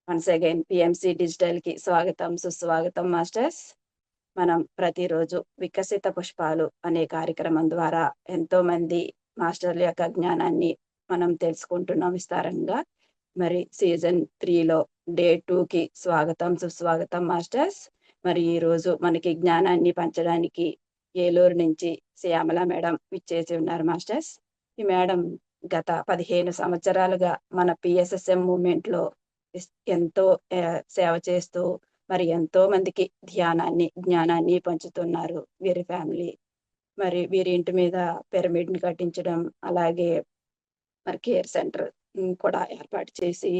Once again PMC digital కి స్వాగతం సుస్వాగతం మాస్టర్స్. మనం ప్రతిరోజు వికసిత పుష్పాలు అనే కార్యక్రమం ద్వారా ఎంతో మంది మాస్టర్ల యొక్క జ్ఞానాన్ని మనం తెలుసుకుంటున్నాం విస్తారంగా. మరి సీజన్ 3లో డే 2కి స్వాగతం సుస్వాగతం మాస్టర్స్. మరి ఈ రోజు మనకి జ్ఞానాన్ని పంచడానికి ఏలూరు నుంచి శ్యామల మేడం విచ్చేసి ఉన్నారు మాస్టర్స్. ఈ మేడం గత 15 సంవత్సరాలుగా మన పిఎస్ఎస్ఎం మూవ్మెంట్ లో ఎంతో సేవ చేస్తూ మరి ఎంతో మందికి జ్ఞానాన్ని పంచుతున్నారు వీరి ఫ్యామిలీ. మరి వీరి ఇంటి మీద పిరమిడ్ ని కట్టించడం, అలాగే మరి కేర్ సెంటర్ కూడా ఏర్పాటు చేసి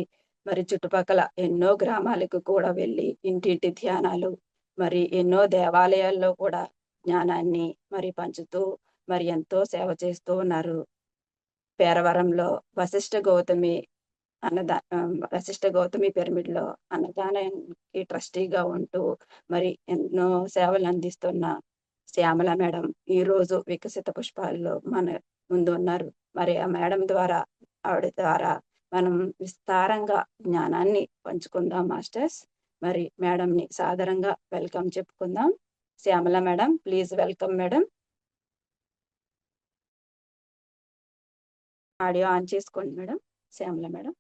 మరి చుట్టుపక్కల ఎన్నో గ్రామాలకు కూడా వెళ్ళి ఇంటింటి ధ్యానాలు, మరి ఎన్నో దేవాలయాల్లో కూడా జ్ఞానాన్ని మరి పంచుతూ మరి ఎంతో సేవ చేస్తూ ఉన్నారు. పేరవరంలో వశిష్ఠ గౌతమి పిరమిడ్ లో అన్నదానానికి ట్రస్టీగా ఉంటూ మరి ఎన్నో సేవలు అందిస్తున్న శ్యామల మేడం ఈ రోజు వికసిత పుష్పాల్లో మన ముందు ఉన్నారు. మరి ఆ మేడం ద్వారా, ఆవిడ ద్వారా మనం విస్తారంగా జ్ఞానాన్ని పంచుకుందాం మాస్టర్స్. మరి మేడం ని సాదరంగా వెల్కమ్ చెప్పుకుందాం. Shyamala madam, please welcome madam. Audio on చేసుకోండి madam. Shyamala madam.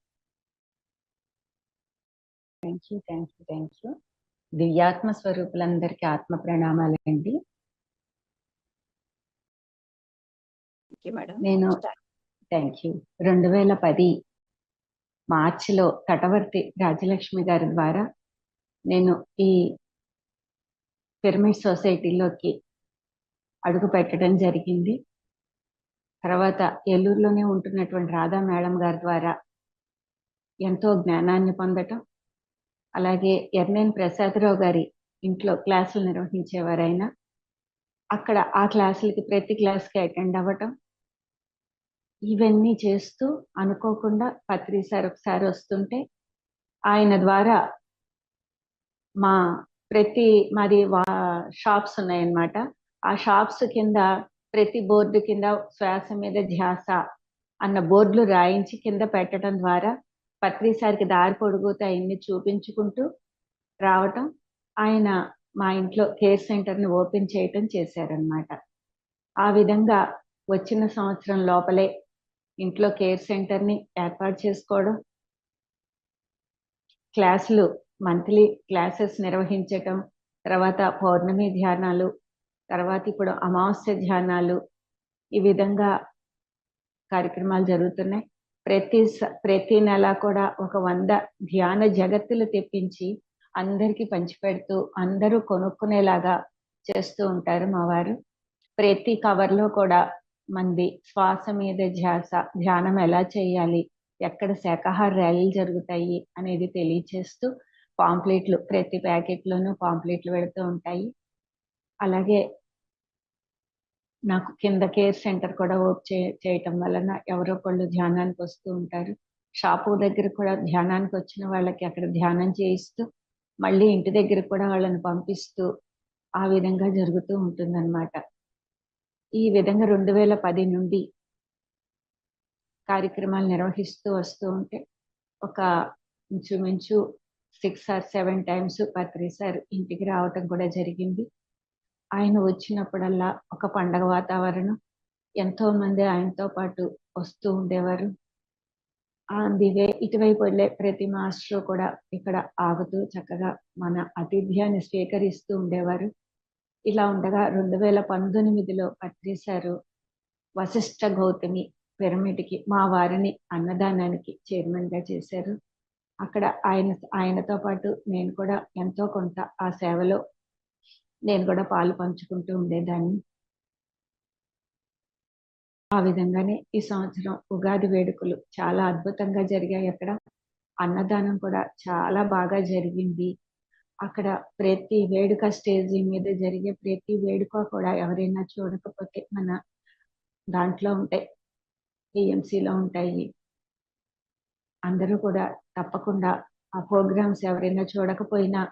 Thank you. దివ్యాత్మ స్వరూపులందరికీ ఆత్మ ప్రణామాలండి. నేను 2010 మార్చిలో తటవర్తి రాజలక్ష్మి గారి ద్వారా నేను ఈ పిరమిడ్ సొసైటీలోకి అడుగు పెట్టడం జరిగింది. తర్వాత ఏలూరులోనే ఉంటున్నటువంటి రాధా మేడం గారి ద్వారా ఎంతో జ్ఞానాన్ని పొందటం, అలాగే ఎర్నేన్ ప్రసాదరావు గారి ఇంట్లో క్లాసులు నిర్వహించేవారు. ఆయన అక్కడ ఆ క్లాసులకి ప్రతి క్లాస్కి అటెండ్ అవ్వటం, ఇవన్నీ చేస్తూ అనుకోకుండా పత్రి సార్ ఒకసారి వస్తుంటే ఆయన ద్వారా మాది షాప్స్ ఉన్నాయన్నమాట. ఆ షాప్స్ కింద ప్రతి బోర్డు కింద శ్వాస మీద ధ్యాస అన్న బోర్డులు రాయించి కింద పెట్టడం ద్వారా పత్రి సార్కి దారి పొడుగుతూ ఆయన్ని చూపించుకుంటూ రావటం, ఆయన మా ఇంట్లో కేర్ సెంటర్ని ఓపెన్ చేయటం చేశారనమాట. ఆ విధంగా వచ్చిన సంవత్సరం లోపలే ఇంట్లో కేర్ సెంటర్ని ఏర్పాటు చేసుకోవడం, క్లాసులు మంత్లీ క్లాసెస్ నిర్వహించటం, తర్వాత పౌర్ణమి ధ్యానాలు, తర్వాత ఇప్పుడు అమావాస్య ధ్యానాలు, ఈ విధంగా కార్యక్రమాలు జరుగుతున్నాయి. ప్రతి నెల కూడా ఒక 100 ధ్యాన జగత్తులు తెప్పించి అందరికీ పంచిపెడుతూ అందరూ కొనుక్కునేలాగా చేస్తూ ఉంటారు మా వారు. ప్రతి కవర్లో కూడా మంది శ్వాస మీద ధ్యాస, ధ్యానం ఎలా చేయాలి, ఎక్కడ శాకాహార ర్యాలీలు జరుగుతాయి అనేది తెలియచేస్తూ పాంప్లెట్లు, ప్రతి ప్యాకెట్లోనూ పాంప్లెట్లు పెడుతూ ఉంటాయి. అలాగే నాకు కింద కేర్ సెంటర్ కూడా వర్క్ చేయటం వలన ఎవరో ఒకళ్ళు ధ్యానానికి వస్తూ ఉంటారు. షాపు దగ్గర కూడా ధ్యానానికి వచ్చిన వాళ్ళకి అక్కడ ధ్యానం చేయిస్తూ మళ్ళీ ఇంటి దగ్గర కూడా వాళ్ళని పంపిస్తూ ఆ విధంగా జరుగుతూ ఉంటుందన్నమాట. ఈ విధంగా 2010 నుండి కార్యక్రమాలు నిర్వహిస్తూ వస్తూ ఉంటే ఒక ఇంచుమించు 6 or 7 times పత్రి సార్ ఇంటికి రావటం కూడా జరిగింది. ఆయన వచ్చినప్పుడల్లా ఒక పండగ వాతావరణం, ఎంతో మంది ఆయనతో పాటు వస్తూ ఉండేవారు. అందువే ఇటువైపు వెళ్ళే ప్రతి మాస్టర్ కూడా ఇక్కడ ఆగుతూ చక్కగా మన ఆతిథ్యాన్ని స్వీకరిస్తూ ఉండేవారు. ఇలా ఉండగా 2019లో పత్రి సారు వశిష్ఠ గౌతమి పిరమిడ్కి మా వారిని అన్నదానానికి చైర్మన్ గా చేశారు. అక్కడ ఆయనతో పాటు నేను కూడా ఎంతో కొంత ఆ సేవలో నేను కూడా పాలు పంచుకుంటూ ఉండేదాన్ని. ఆ విధంగానే ఈ సంవత్సరం ఉగాది వేడుకలు చాలా అద్భుతంగా జరిగాయి. అక్కడ అన్నదానం కూడా చాలా బాగా జరిగింది. అక్కడ ప్రతి వేడుక స్టేజీ మీద జరిగే ప్రతి వేడుక కూడా ఎవరైనా చూడకపోతే మన దాంట్లో ఉంటాయి, టీఎంసీలో ఉంటాయి. అందరూ కూడా తప్పకుండా ఆ ప్రోగ్రామ్స్ ఎవరైనా చూడకపోయినా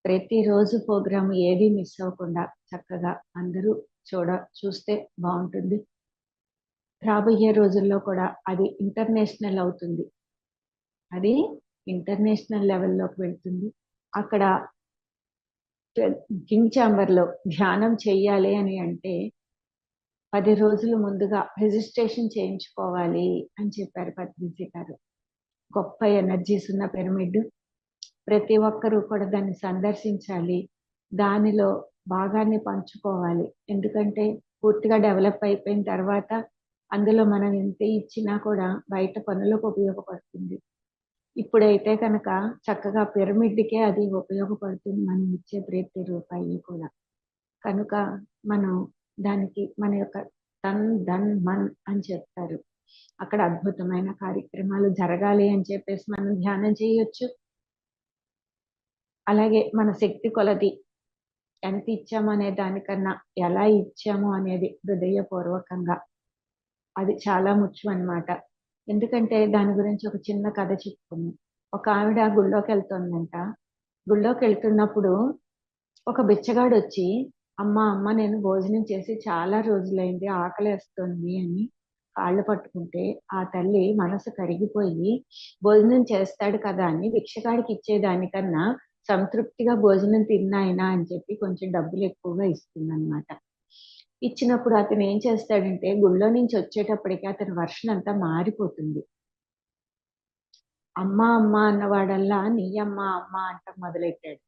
ప్రతిరోజు ప్రోగ్రామ్ ఏది మిస్ అవ్వకుండా చక్కగా అందరూ చూస్తే బాగుంటుంది. రాబోయే రోజుల్లో కూడా అది ఇంటర్నేషనల్ అవుతుంది. అది ఇంటర్నేషనల్ లెవెల్లోకి వెళ్తుంది. అక్కడ కింగ్ ఛాంబర్ లో ధ్యానం చెయ్యాలి అని అంటే 10 రోజులు ముందుగా రిజిస్ట్రేషన్ చేయించుకోవాలి అని చెప్పారు పత్రిజీ గారు. గొప్ప ఎనర్జీస్ ఉన్న పిరమిడ్, ప్రతి ఒక్కరూ కూడా దాన్ని సందర్శించాలి, దానిలో భాగాన్ని పంచుకోవాలి. ఎందుకంటే పూర్తిగా డెవలప్ అయిపోయిన తర్వాత అందులో మనం ఎంత ఇచ్చినా కూడా బయట పనులకు ఉపయోగపడుతుంది. ఇప్పుడైతే కనుక చక్కగా పిరమిడ్కే అది ఉపయోగపడుతుంది, మనం ఇచ్చే ప్రతి రూపాయి కూడా. కనుక మనం దానికి మన యొక్క తన్ ధన్ మన్ అని చెప్తారు, అక్కడ అద్భుతమైన కార్యక్రమాలు జరగాలి అని చెప్పేసి మనం ధ్యానం చేయొచ్చు. అలాగే మన శక్తి కొలది ఎంత ఇచ్చాము అనే దానికన్నా ఎలా ఇచ్చాము అనేది హృదయపూర్వకంగా, అది చాలా ముఖ్యం అన్నమాట. ఎందుకంటే దాని గురించి ఒక చిన్న కథ చెప్పుకుంది. ఒక ఆవిడ గుళ్ళోకి వెళ్తుందంట. గుళ్ళోకి వెళ్తున్నప్పుడు ఒక బిచ్చగాడు వచ్చి, అమ్మ నేను భోజనం చేసి చాలా రోజులైంది, ఆకలేస్తుంది అని కాళ్ళు పట్టుకుంటే ఆ తల్లి మనసు కరిగిపోయి, భోజనం చేస్తాడు కదా అని భిక్షగాడికి ఇచ్చేదానికన్నా సంతృప్తిగా భోజనం తిన్నాయనా అని చెప్పి కొంచెం డబ్బులు ఎక్కువగా ఇస్తుందన్నమాట. ఇచ్చినప్పుడు అతను ఏం చేస్తాడంటే గుళ్ళో నుంచి వచ్చేటప్పటికి అతని వర్షన్ అంతా మారిపోతుంది. అమ్మ అన్నవాడల్లా నీ అమ్మ అంట మొదలెట్టాడు.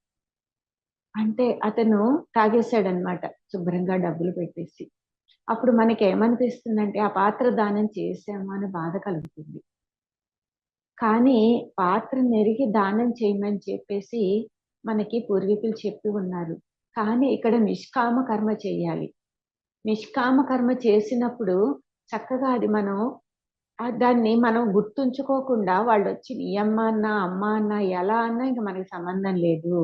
అంటే అతను తాగేశాడనమాట శుభ్రంగా డబ్బులు పెట్టేసి. అప్పుడు మనకి ఏమనిపిస్తుందంటే ఆ పాత్ర దానం చేసాము అని బాధ కలుగుతుంది. కానీ పాత్ర నెరిగి దానం చేయమని చెప్పేసి మనకి పూర్వీకులు చెప్పి ఉన్నారు. కానీ ఇక్కడ నిష్కామ కర్మ చేయాలి. నిష్కామ కర్మ చేసినప్పుడు చక్కగా అది మనం దాన్ని మనం గుర్తుంచుకోకుండా వాళ్ళు వచ్చి నీ అమ్మ అన్నా ఎలా అన్నా ఇంక మనకి సంబంధం లేదు.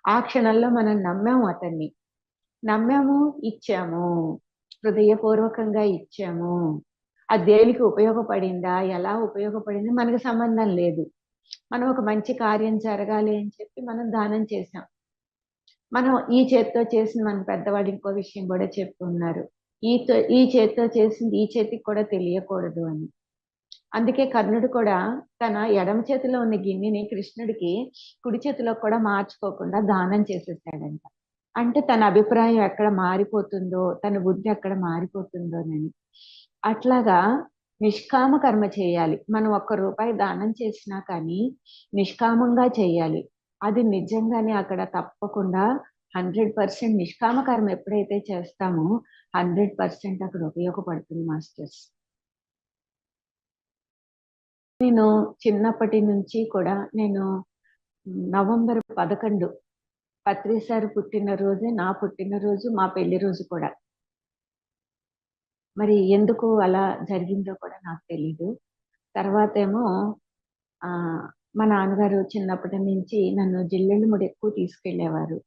ఆ క్షణంలో మనం నమ్మాము, అతన్ని నమ్మాము, ఇచ్చాము, హృదయపూర్వకంగా ఇచ్చాము. అది దేనికి ఉపయోగపడిందా, ఎలా ఉపయోగపడింది మనకి సంబంధం లేదు. మనం ఒక మంచి కార్యం జరగాలి అని చెప్పి మనం దానం చేశాం. మనం ఈ చేత్తో చేసిన మన పెద్దవాడు ఇంకో విషయం కూడా చెప్తున్నారు, ఈ చేత్తో చేసింది ఈ చేతికి కూడా తెలియకూడదు అని. అందుకే కర్ణుడు కూడా తన ఎడమ చేతిలో ఉన్న గిన్నెని కృష్ణుడికి కుడి చేతిలో కూడా మార్చుకోకుండా దానం చేసేసాడంట. అంటే తన అభిప్రాయం ఎక్కడ మారిపోతుందో, తన బుద్ధి ఎక్కడ మారిపోతుందోనని. అట్లాగా నిష్కామ కర్మ చేయాలి. మనం 1 రూపాయి దానం చేసినా కానీ నిష్కామంగా చేయాలి. అది నిజంగానే అక్కడ తప్పకుండా 100% నిష్కామ కర్మ ఎప్పుడైతే చేస్తామో 100% అక్కడ ఉపయోగపడుతుంది మాస్టర్స్. నేను చిన్నప్పటి నుంచి కూడా నేను నవంబర్ 11 పత్రి సార్ పుట్టినరోజే నా పుట్టినరోజు, మా పెళ్లి రోజు కూడా. మరి ఎందుకు అలా జరిగిందో కూడా నాకు తెలీదు. తర్వాత ఏమో మా నాన్నగారు చిన్నప్పటి నుంచి నన్ను జిల్లెళ్ళముడి ఎక్కువ తీసుకెళ్లేవారు.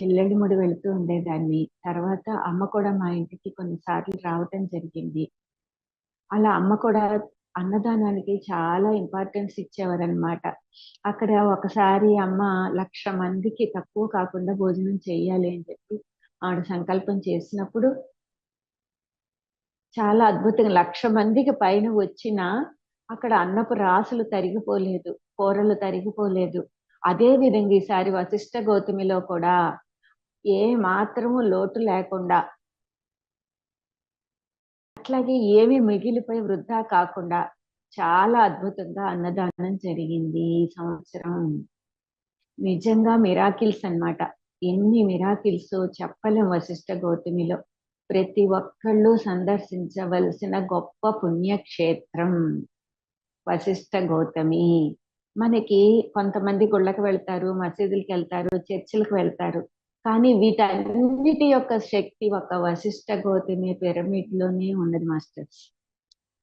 జిల్లెళ్ళముడి వెళుతూ ఉండేదాన్ని. తర్వాత అమ్మ కూడా మా ఇంటికి కొన్నిసార్లు రావటం జరిగింది. అలా అమ్మ కూడా అన్నదానానికి చాలా ఇంపార్టెన్స్ ఇచ్చేవారనమాట. అక్కడ ఒకసారి అమ్మ 1,00,000 మందికి తక్కువ కాకుండా భోజనం చేయాలి అని చెప్పి ఆవిడ సంకల్పం చేసినప్పుడు చాలా అద్భుతంగా 1,00,000 మందికి పైన వచ్చినా అక్కడ అన్నపు రాసులు తరిగిపోలేదు, కూరలు తరిగిపోలేదు. అదే విధంగా ఈసారి వశిష్ఠ గౌతమిలో కూడా ఏ మాత్రము లోటు లేకుండా, అట్లాగే ఏమి మిగిలిపోయి వృధా కాకుండా చాలా అద్భుతంగా అన్నదానం జరిగింది ఈ సంవత్సరం. నిజంగా మిరాకిల్స్ అన్నమాట. ఎన్ని మిరాకిల్స్ చెప్పలేం వశిష్ఠ గౌతమిలో. ప్రతి ఒక్కళ్ళు సందర్శించవలసిన గొప్ప పుణ్యక్షేత్రం వశిష్ఠ గౌతమి. మనకి కొంతమంది గుళ్ళకి వెళ్తారు, మసీదులకు వెళ్తారు, చర్చిలకు వెళ్తారు. కానీ వీటన్నిటి యొక్క శక్తి ఒక వశిష్ఠ గౌతమి పిరమిడ్ లోనే ఉన్నది మాస్టర్స్.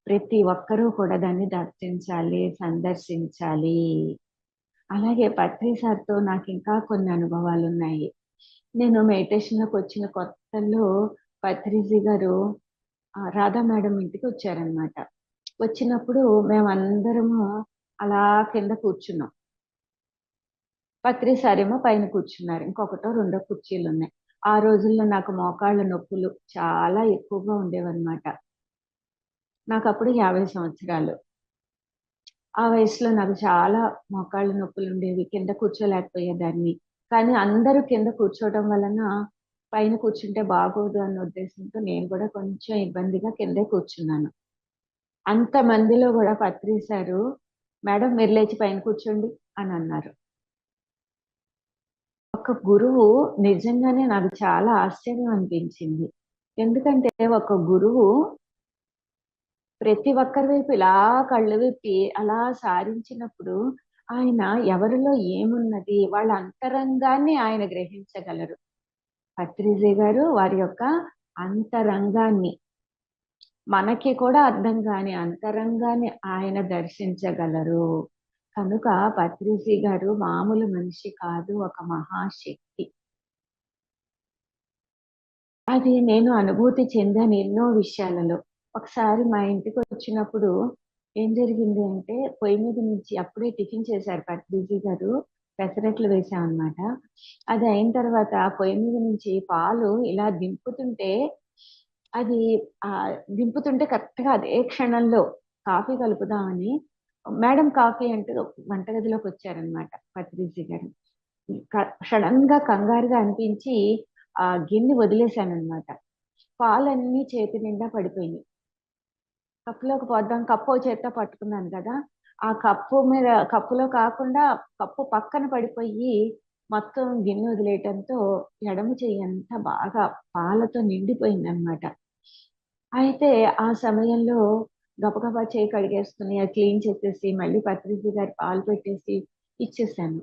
ప్రతి ఒక్కరూ కూడా దాన్ని దర్శించాలి, సందర్శించాలి. అలాగే పత్రి సార్తో నాకు ఇంకా కొన్ని అనుభవాలు ఉన్నాయి. నేను మెడిటేషన్ లోకి వచ్చిన కొత్తలో పత్రిజీ గారు రాధా మేడం ఇంటికి వచ్చారనమాట. వచ్చినప్పుడు మేమందరము అలా కింద కూర్చున్నాం. పత్రి సారేమో పైన కూర్చున్నారు. ఇంకొకటో 2 కుర్చీలు ఉన్నాయి. ఆ రోజుల్లో నాకు మోకాళ్ళ నొప్పులు చాలా ఎక్కువగా ఉండేవన్నమాట. నాకు అప్పుడు 50 సంవత్సరాలు. ఆ వయసులో నాకు చాలా మోకాళ్ళ నొప్పులు ఉండేవి, కింద కూర్చోలేకపోయేదాన్ని. కానీ అందరూ కింద కూర్చోవడం వలన పైన కూర్చుంటే బాగోదు అన్న ఉద్దేశంతో నేను కూడా కొంచెం ఇబ్బందిగా కిందే కూర్చున్నాను. అంతమందిలో కూడా పత్రి సారు, "మేడం మీరు లేచి పైన కూర్చోండి" అని అన్నారు. ఒక గురువు నిజంగానే నాకు చాలా ఆశ్చర్యం అనిపించింది. ఎందుకంటే ఒక గురువు ప్రతి ఒక్కరి వైపు ఇలా కళ్ళు విప్పి అలా సారించినప్పుడు ఆయన ఎవరిలో ఏమున్నది వాళ్ళ అంతరంగాన్ని ఆయన గ్రహించగలరు. పత్రిజీ గారు వారి యొక్క అంతరంగాన్ని, మనకి కూడా అర్థం కాని అంతరంగాన్ని ఆయన దర్శించగలరు. కనుక పత్రిజీ గారు మామూలు మనిషి కాదు, ఒక మహాశక్తి. అది నేను అనుభూతి చెందాను ఎన్నో విషయాలలో. ఒకసారి మా ఇంటికి వచ్చినప్పుడు ఏం జరిగింది అంటే, పొయ్యి మీద నుంచి అప్పుడే టిఫిన్ చేశారు పత్రిజీ గారు. పెసరట్లు వేశామన్నమాట. అది అయిన తర్వాత పొయ్యి మీద నుంచి పాలు ఇలా దింపుతుంటే, అది దింపుతుంటే కరెక్ట్‌గా అదే క్షణంలో కాఫీ కలుపుదామని, మేడం కాఫీ అంటూ వంటగదిలోకి వచ్చారన్నమాట పత్రిజీ గారు. సడెన్‌గా కంగారుగా అనిపించి ఆ గిన్నె వదిలేశానన్నమాట. పాలన్నీ చేతి నిండా పడిపోయినాయి. కప్పులోకి పోద్దాం కప్పో చేత్తో పట్టుకున్నాను కదా! ఆ కప్పు మీద కప్పులో కాకుండా కప్పు పక్కన పడిపోయి మొత్తం గిన్నె వదిలేయటంతో ఎడమ చెయ్యంతా బాగా పాలతో నిండిపోయిందన్నమాట. అయితే ఆ సమయంలో గబగబా చేయి కడిగేసుకొని అది క్లీన్ చేసేసి మళ్ళీ పత్రిజీ గారి పాలు పెట్టేసి ఇచ్చేసాను.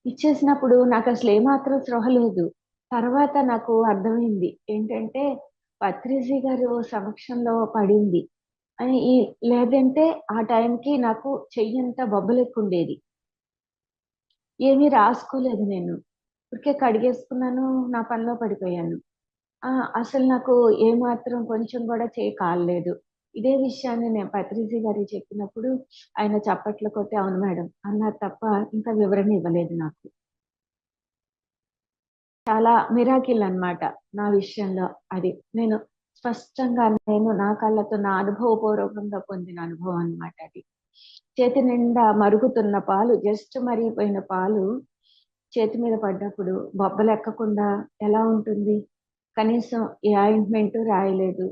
ఇచ్చేసినప్పుడు నాకసలు ఏమాత్రం స్పృహ లేదు. తర్వాత నాకు అర్థమైంది. ఏంటంటే పత్రిజీ గారు సమక్షంలో పడింది. లేదంటే ఆ టైంకి నాకు చెయ్యంతా బొబ్బలెక్కుండేది. ఏమీ రాసుకోలేదు నేను. ఊరికే కడిగేసుకున్నాను. నా పనిలో పడిపోయాను. అసలు నాకు ఏమాత్రం కొంచెం కూడా చెయ్యి కాలలేదు. ఇదే విషయాన్ని నేను పత్రిజీ గారికి చెప్పినప్పుడు ఆయన చప్పట్లు కొట్టి, "అవును మేడం" అన్నారు తప్ప ఇంకా వివరణ ఇవ్వలేదు నాకు. చాలా మిరాకిల్ అన్నమాట నా విషయంలో అది. నేను స్పష్టంగా నేను నా కళ్ళతో నా అనుభవపూర్వకంగా పొందిన అనుభవం అన్నమాట అది. చేతి నిండా మరుగుతున్న పాలు, జస్ట్ మరిగిపోయిన పాలు చేతి మీద పడ్డప్పుడు బొబ్బలెక్కకుండా ఎలా ఉంటుంది? కనీసం ఏ ఆయింట్‌మెంటు రాయలేదు.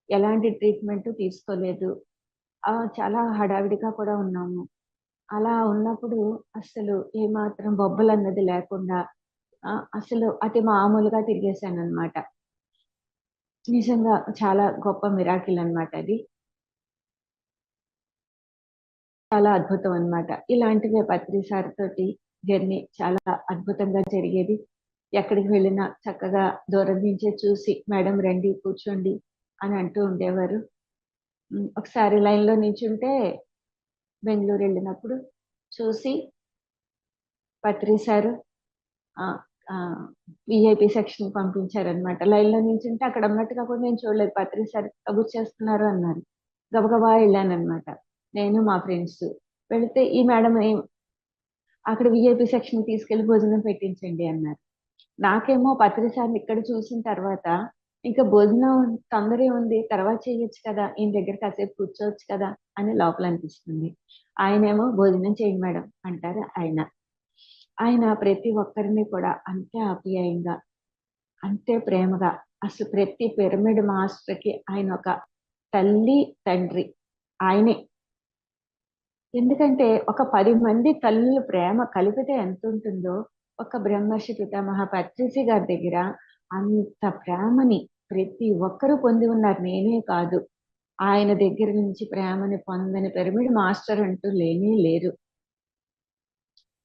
ఎలాంటి ట్రీట్‌మెంటు తీసుకోలేదు. చాలా హడావిడిగా కూడా ఉన్నాము. అలా ఉన్నప్పుడు అస్సలు ఏమాత్రం బొబ్బలన్నది లేకుండా అసలు అతి మామూలుగా తిరిగేశాననమాట. నిజంగా చాలా గొప్ప మిరాకిల్ అన్నమాట అది. చాలా అద్భుతం అన్నమాట. ఇలాంటివే పత్రి సార్ తోటి జర్నీ చాలా అద్భుతంగా జరిగేది. ఎక్కడికి వెళ్ళినా చక్కగా దూరం నుంచే చూసి, "మేడం రండి, కూర్చోండి" అని అంటూ ఉండేవారు. ఒకసారి లైన్‌లో నించుంటే బెంగుళూరు వెళ్ళినప్పుడు చూసి పత్రి సారు ఆహ్, ఆహ్, వీఐపీ సెక్షన్‌కి పంపించారన్నమాట. లైన్‌లో నించుంటే అక్కడ ఉన్నట్టుగా కూడా నేను చూడలేదు. పత్రి సార్ కబుర్చేస్తున్నారు అన్నారు. గబగబా ఎళ్ళానన్నమాట. నేను మా ఫ్రెండ్స్. వెళితే ఈ మేడం అక్కడ వీఐపీ సెక్షన్‌కి తీసుకెళ్ళి భోజనం పెట్టించండి అన్నారు. నాకేమో పత్రి సార్‌ని ఇక్కడ చూసిన తర్వాత ఇంకా భోజనం తొందరే ఉంది. తర్వాత చేయొచ్చు కదా! ఈయన దగ్గర కాసేపు కూర్చోవచ్చు కదా! అని లోపల అనిపిస్తుంది. ఆయనేమో "భోజనం చేయండి మేడం" అంటారు ఆయన. ఆయన ప్రతి ఒక్కరిని కూడా అంతే ఆప్యాయంగా, అంతే ప్రేమగా, అసలు ప్రతి పిరమిడ్ మాస్టర్‌కి ఆయన ఒక తల్లి, తండ్రి ఆయనే. ఎందుకంటే ఒక 10 మంది తల్లుల ప్రేమ కలిపితే ఎంతుంటుందో, ఒక బ్రహ్మర్షి పితామహ పత్రిజీ గారి దగ్గర అంత ప్రేమని ప్రతి ఒక్కరూ పొంది ఉన్నారు. నేనే కాదు. ఆయన దగ్గర నుంచి ప్రేమని పొందని పిరమిడ్ మాస్టర్ అంటూ లేనే లేరు.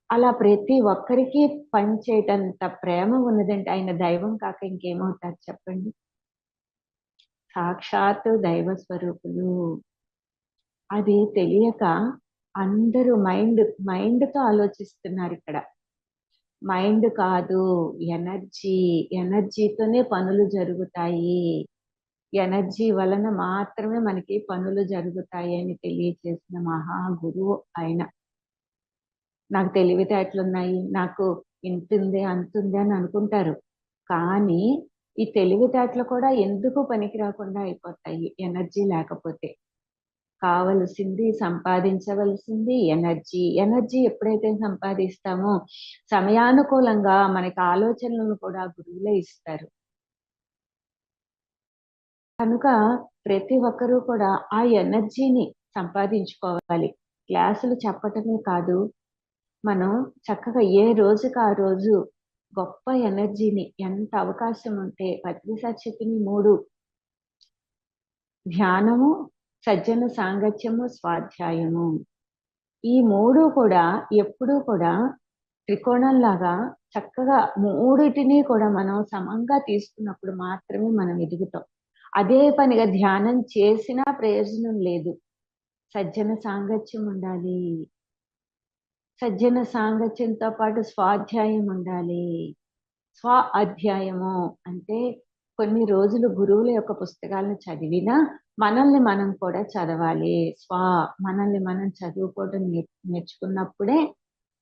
అలా ప్రతి ఒక్కరికి పంచేటంత ప్రేమ ఉన్నదంటే ఆయన దైవం కాక ఇంకేమవుతారు చెప్పండి? సాక్షాత్తు దైవ స్వరూపులు. అది తెలియక అందరూ మైండ్‌తో ఆలోచిస్తున్నారిక్కడ. మైండ్ కాదు, ఎనర్జీ. ఎనర్జీతోనే పనులు జరుగుతాయి. ఎనర్జీ వలన మాత్రమే మనకి పనులు జరుగుతాయి అని తెలియచేసిన మహా గురువు ఆయన. నాకు తెలివితేటలున్నాయి, నాకు ఇంతుంది, అంతుంది అని అనుకుంటారు. కానీ ఈ తెలివితేటలు కూడా ఎందుకు పనికి రాకుండా అయిపోతాయి ఎనర్జీ లేకపోతే. కావలసింది, సంపాదించవలసింది ఎనర్జీ. ఎనర్జీ ఎప్పుడైతే సంపాదిస్తామో సమయానుకూలంగా మనకి ఆలోచనలను కూడా గురువులే ఇస్తారు. కనుక ప్రతి ఒక్కరూ కూడా ఆ ఎనర్జీని సంపాదించుకోవాలి. క్లాసులు చెప్పటమే కాదు, మనం చక్కగా ఏ రోజుకి ఆ రోజు గొప్ప ఎనర్జీని, ఎంత అవకాశం ఉంటే పత్రిసారి చెప్పిన 3 ధ్యానము, సజ్జన సాంగత్యము, స్వాధ్యాయము. ఈ 3 కూడా ఎప్పుడూ కూడా త్రికోణంలాగా చక్కగా 3టిని కూడా మనం సమంగా తీసుకున్నప్పుడు మాత్రమే మనం ఎదుగుతాం. అదే పనిగా ధ్యానం చేసినా ప్రయోజనం లేదు. సజ్జన సాంగత్యం ఉండాలి. సజ్జన సాంగత్యంతో పాటు స్వాధ్యాయం ఉండాలి. స్వ అధ్యాయము అంటే కొన్ని రోజులు గురువుల యొక్క పుస్తకాలను చదివినా మనల్ని మనం కూడా చదవాలి. మనల్ని మనం చదువుకోవడం నేర్చుకున్నప్పుడే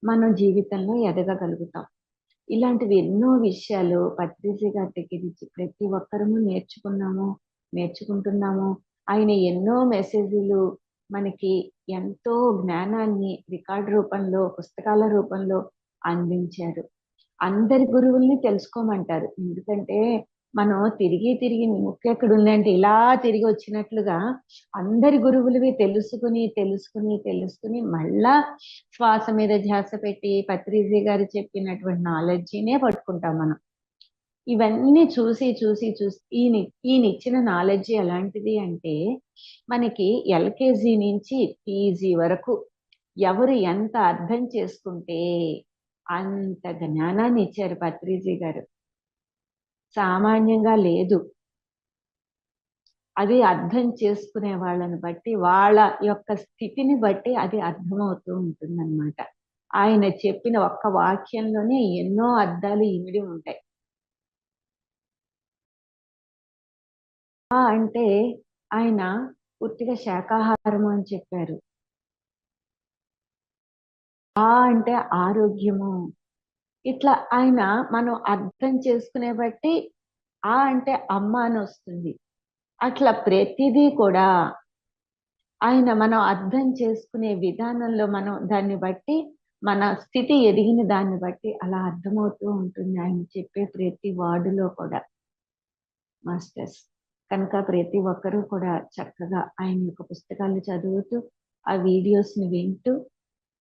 మనం జీవితంలో ఎదగగలుగుతాం. ఇలాంటివి ఎన్నో విషయాలు పత్రిజీ గారి దగ్గర నుంచి ప్రతి ఒక్కరము నేర్చుకుంటున్నాము. ఆయన ఎన్నో మెసేజ్లు మనకి ఎంతో జ్ఞానాన్ని రికార్డు రూపంలో, పుస్తకాల రూపంలో అందించారు. అందరి గురువుల్ని తెలుసుకోమంటారు. ఎందుకంటే మనం తిరిగి ముక్కెక్కడ ఉందంటే ఇలా తిరిగి వచ్చినట్లుగా అందరి గురువులవి తెలుసుకుని మళ్ళా శ్వాస మీద ధ్యాస పెట్టి పత్రిజీ గారు చెప్పినటువంటి నాలెడ్జినే పట్టుకుంటాం మనం. ఇవన్నీ చూసి ఈయన ఇచ్చిన నాలెడ్జి ఎలాంటిది అంటే మనకి ఎల్కేజీ నుంచి పీజీ వరకు ఎవరు ఎంత అర్థం చేసుకుంటే అంత జ్ఞానాన్ని ఇచ్చారు పత్రిజీ గారు. సామాన్యంగా లేదు. అది అర్థం చేసుకునే వాళ్ళని బట్టి, వాళ్ళ యొక్క స్థితిని బట్టి అది అర్థమవుతూ ఉంటుందన్నమాట. ఆయన చెప్పిన ఒక్క వాక్యంలోనే ఎన్నో అర్థాలు ఇమిడి ఉంటాయి. అంటే ఆయన పూర్తిగా శాకాహారము అని చెప్పారు. అంటే ఆరోగ్యము. ఇట్లా ఆయన మనం అర్థం చేసుకునే బట్టి అంటే అమ్మ అని వస్తుంది. అట్లా ప్రతిదీ కూడా ఆయన మనం అర్థం చేసుకునే విధానంలో మనం దాన్ని బట్టి మన స్థితి ఎదిగిన దాన్ని బట్టి అలా అర్థమవుతూ ఉంటుంది ఆయన చెప్పే ప్రతి వార్డులో కూడా మాస్టర్స్. కనుక ప్రతి ఒక్కరూ కూడా చక్కగా ఆయన యొక్క పుస్తకాలు చదువుతూ ఆ వీడియోస్ ని వింటూ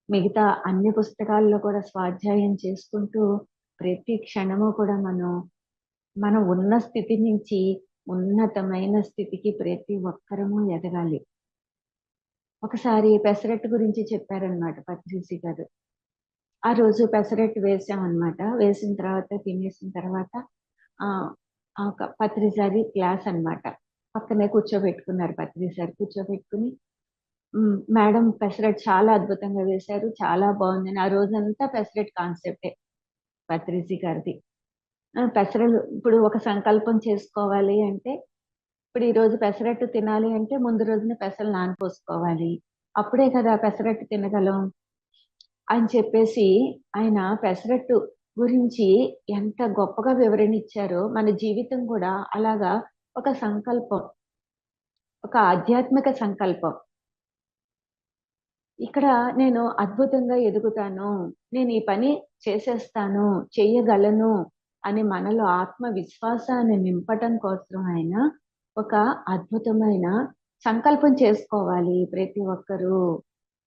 మిగతా అన్ని పుస్తకాల్లో కూడా స్వాధ్యాయం చేసుకుంటూ ప్రతి క్షణము కూడా మనం ఉన్న స్థితి నుంచి ఉన్నతమైన స్థితికి ప్రతి ఒక్కరము ఎదగాలి. ఒకసారి పెసరట్టు గురించి చెప్పారనమాట పత్రిజీ గారు. ఆ రోజు పెసరట్టు వేసామన్నమాట. వేసిన తర్వాత తినేసిన తర్వాత పత్రిజీ క్లాస్ అన్నమాట. పక్కనే కూర్చోబెట్టుకున్నారు పత్రిజీ. కూర్చోబెట్టుకుని మేడం పెసరట్టు చాలా అద్భుతంగా వేశారు, చాలా బాగుందని. ఆ రోజంతా పెసరట్టు కాన్సెప్టే పత్రిజీ గారిది. పెసరలు ఇప్పుడు ఒక సంకల్పం చేసుకోవాలి అంటే, ఇప్పుడు ఈ రోజు పెసరట్టు తినాలి అంటే ముందు రోజున పెసలు నానపోసుకోవాలి. అప్పుడే కదా పెసరట్టు తినగలం అని చెప్పేసి ఆయన పెసరట్టు గురించి ఎంత గొప్పగా వివరణ ఇచ్చారో మన జీవితం కూడా అలాగా ఒక సంకల్పం, ఒక ఆధ్యాత్మిక సంకల్పం. ఇక్కడ నేను అద్భుతంగా ఎదుగుతాను, నేను ఈ పని చేసేస్తాను, చెయ్యగలను అని మనలో ఆత్మవిశ్వాసాన్ని నింపటం కోసం ఆయన ఒక అద్భుతమైన సంకల్పం చేసుకోవాలి ప్రతి ఒక్కరూ.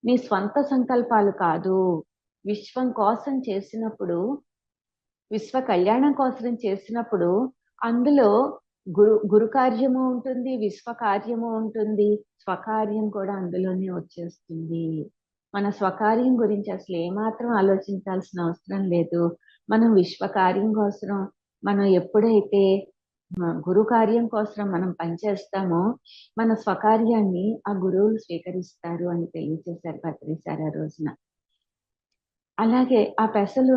నీ స్వంత సంకల్పాలు కాదు, విశ్వం కోసం చేసినప్పుడు, విశ్వ కళ్యాణం కోసం చేసినప్పుడు అందులో గురు కార్యము ఉంటుంది, విశ్వ కార్యము ఉంటుంది, స్వకార్యం కూడా అందులోనే వచ్చేస్తుంది. మన స్వకార్యం గురించి అసలు ఏమాత్రం ఆలోచించాల్సిన అవసరం లేదు. మనం విశ్వ కార్యం కోసం మనం ఎప్పుడైతే గురు కార్యం కోసం మనం పనిచేస్తామో మన స్వకార్యాన్ని ఆ గురువులు స్వీకరిస్తారు అని తెలియజేశారు పత్రిసారి ఆ రోజున. అలాగే ఆ పెసలు